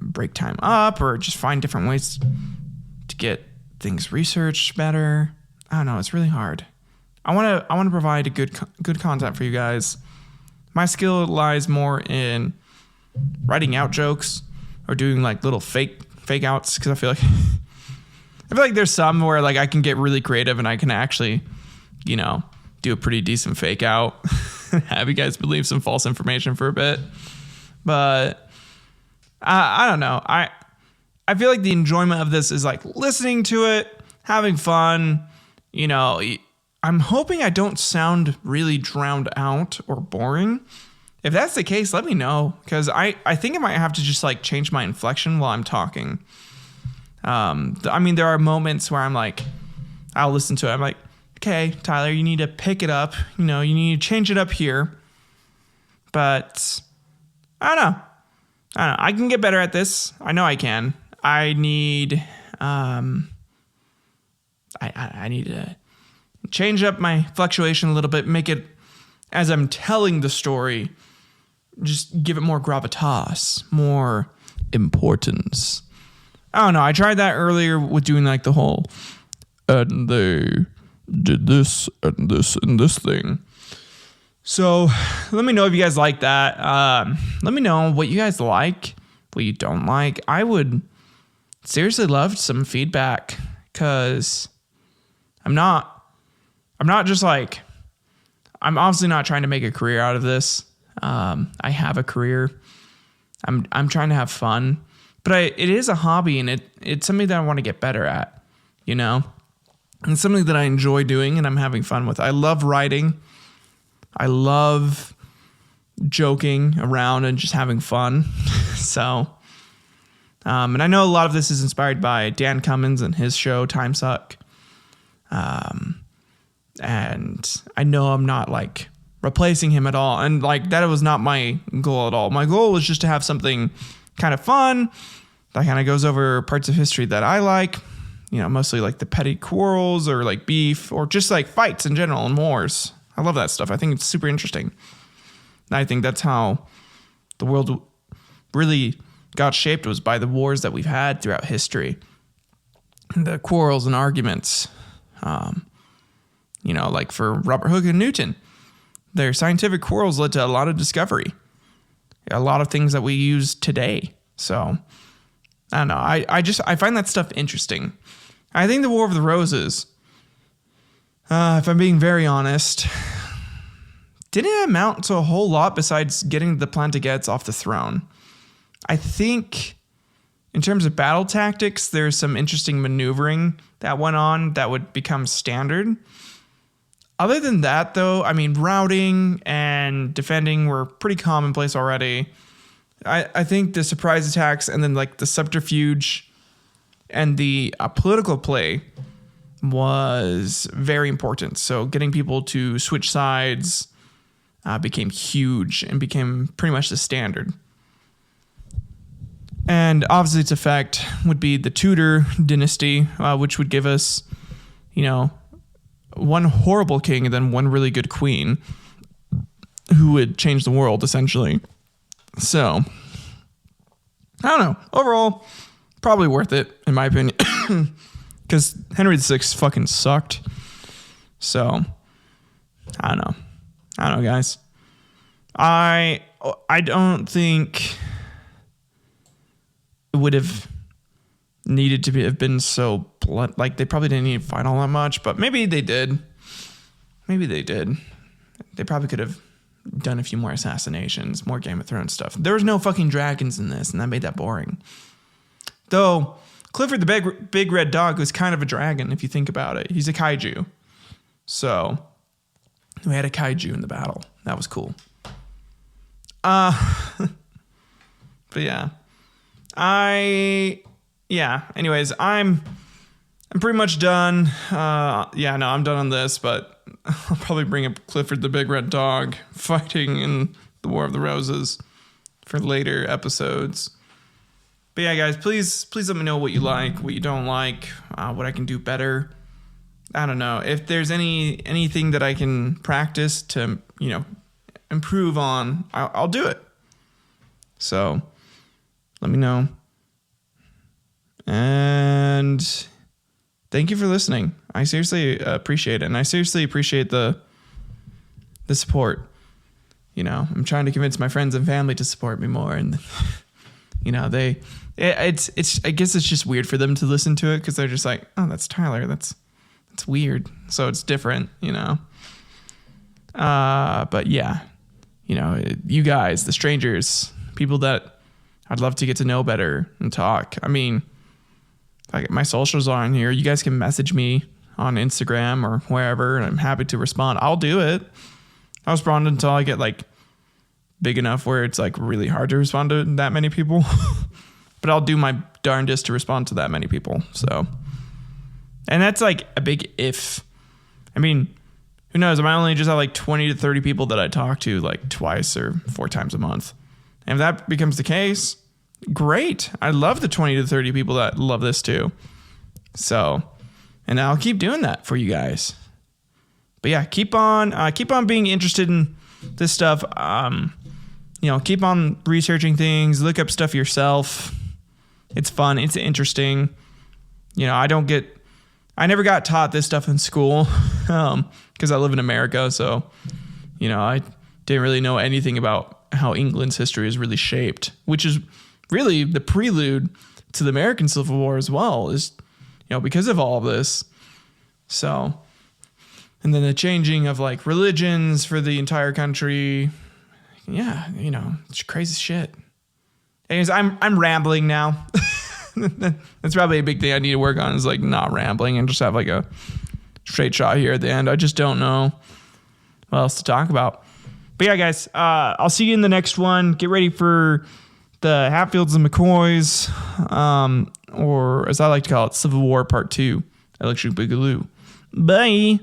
break time up, or just find different ways to get things researched better. I don't know. It's really hard. I want to provide a good content for you guys. My skill lies more in writing out jokes or doing little fake outs, because I feel like there's some where I can get really creative and I can actually, do a pretty decent fake out, have you guys believe some false information for a bit. But I don't know. I feel like the enjoyment of this is listening to it, having fun. I'm hoping I don't sound really drowned out or boring. If that's the case, let me know, because I think I might have to just like change my inflection while I'm talking. I mean, there are moments where I'm like, I'll listen to it. I'm like, okay, Tyler, you need to pick it up. You know, you need to change it up here. But I don't know. I can get better at this. I know I can. I need, I need to change up my fluctuation a little bit, make it, as I'm telling the story, just give it more gravitas, more importance. I don't know. I tried that earlier with doing like the whole, and they did this and this and this thing. So let me know if you guys like that. Let me know what you guys like, what you don't like. I would seriously love some feedback, because I'm obviously not trying to make a career out of this. I have a career. I'm trying to have fun, but it is a hobby, and it's something that I want to get better at, you know, and it's something that I enjoy doing and I'm having fun with. I love writing. I love joking around and just having fun. So, and I know a lot of this is inspired by Dan Cummins and his show Time Suck. And I know I'm not like replacing him at all. And like, that was not my goal at all. My goal was just to have something kind of fun that kind of goes over parts of history that I like, you know, mostly like the petty quarrels or like beef or just like fights in general and wars. I love that stuff. I think it's super interesting. And I think that's how the world really got shaped, was by the wars that we've had throughout history. The quarrels and arguments. You know, like for Robert Hooke and Newton, their scientific quarrels led to a lot of discovery. A lot of things that we use today. So, I don't know. I find that stuff interesting. I think the War of the Roses, if I'm being very honest, didn't amount to a whole lot besides getting the Plantagenets off the throne. I think in terms of battle tactics, there's some interesting maneuvering that went on that would become standard. Other than that, though, I mean, routing and defending were pretty commonplace already. I think the surprise attacks and then like the subterfuge and the political play was very important. So getting people to switch sides became huge and became pretty much the standard. And obviously its effect would be the Tudor dynasty, which would give us, you know, one horrible king and then one really good queen who would change the world, essentially. So, I don't know. Overall, probably worth it, in my opinion. Because Henry VI fucking sucked. So, I don't know, guys. I don't think it would have needed to have been so blunt. Like, they probably didn't need to fight all that much, but maybe they did. They probably could have done a few more assassinations, more Game of Thrones stuff. There was no fucking dragons in this, and that made that boring. Though, Clifford the Big Red Dog was kind of a dragon, if you think about it. He's a kaiju. So, we had a kaiju in the battle. That was cool. But yeah. Anyways, I'm pretty much done. I'm done on this, but I'll probably bring up Clifford the Big Red Dog fighting in the War of the Roses for later episodes. But yeah, guys, please let me know what you like, what you don't like, what I can do better. I don't know. If there's anything that I can practice to, you know, improve on, I'll do it. So let me know. And thank you for listening. I seriously appreciate it. And I seriously appreciate the support. You know, I'm trying to convince my friends and family to support me more. And, you know, I guess it's just weird for them to listen to it because they're just like, oh, that's Tyler. That's weird. So it's different, you know. But yeah, you know, you guys, the strangers, people that I'd love to get to know better and talk. I mean, like my socials are on here. You guys can message me on Instagram or wherever, and I'm happy to respond. I'll do it. I'll respond until I get like big enough where it's like really hard to respond to that many people. But I'll do my darndest to respond to that many people. So, and that's like a big if. I mean, who knows? I might only just have like 20 to 30 people that I talk to like twice or 4 times a month. And if that becomes the case, great. I love the 20 to 30 people that love this too. So, and I'll keep doing that for you guys. But yeah, keep on being interested in this stuff. Keep on researching things, look up stuff yourself. It's fun. It's interesting. I never got taught this stuff in school because I live in America. So, I didn't really know anything about how England's history is really shaped, which is really the prelude to the American Civil War as well, is, because of all of this. So, and then the changing of like religions for the entire country. Yeah, it's crazy shit. Anyways, I'm rambling now. That's probably a big thing I need to work on, is like not rambling and just have like a straight shot here at the end. I just don't know what else to talk about. But yeah, guys, I'll see you in the next one. Get ready for the Hatfields and McCoys, or as I like to call it, Civil War Part 2, Electric Boogaloo. Bye.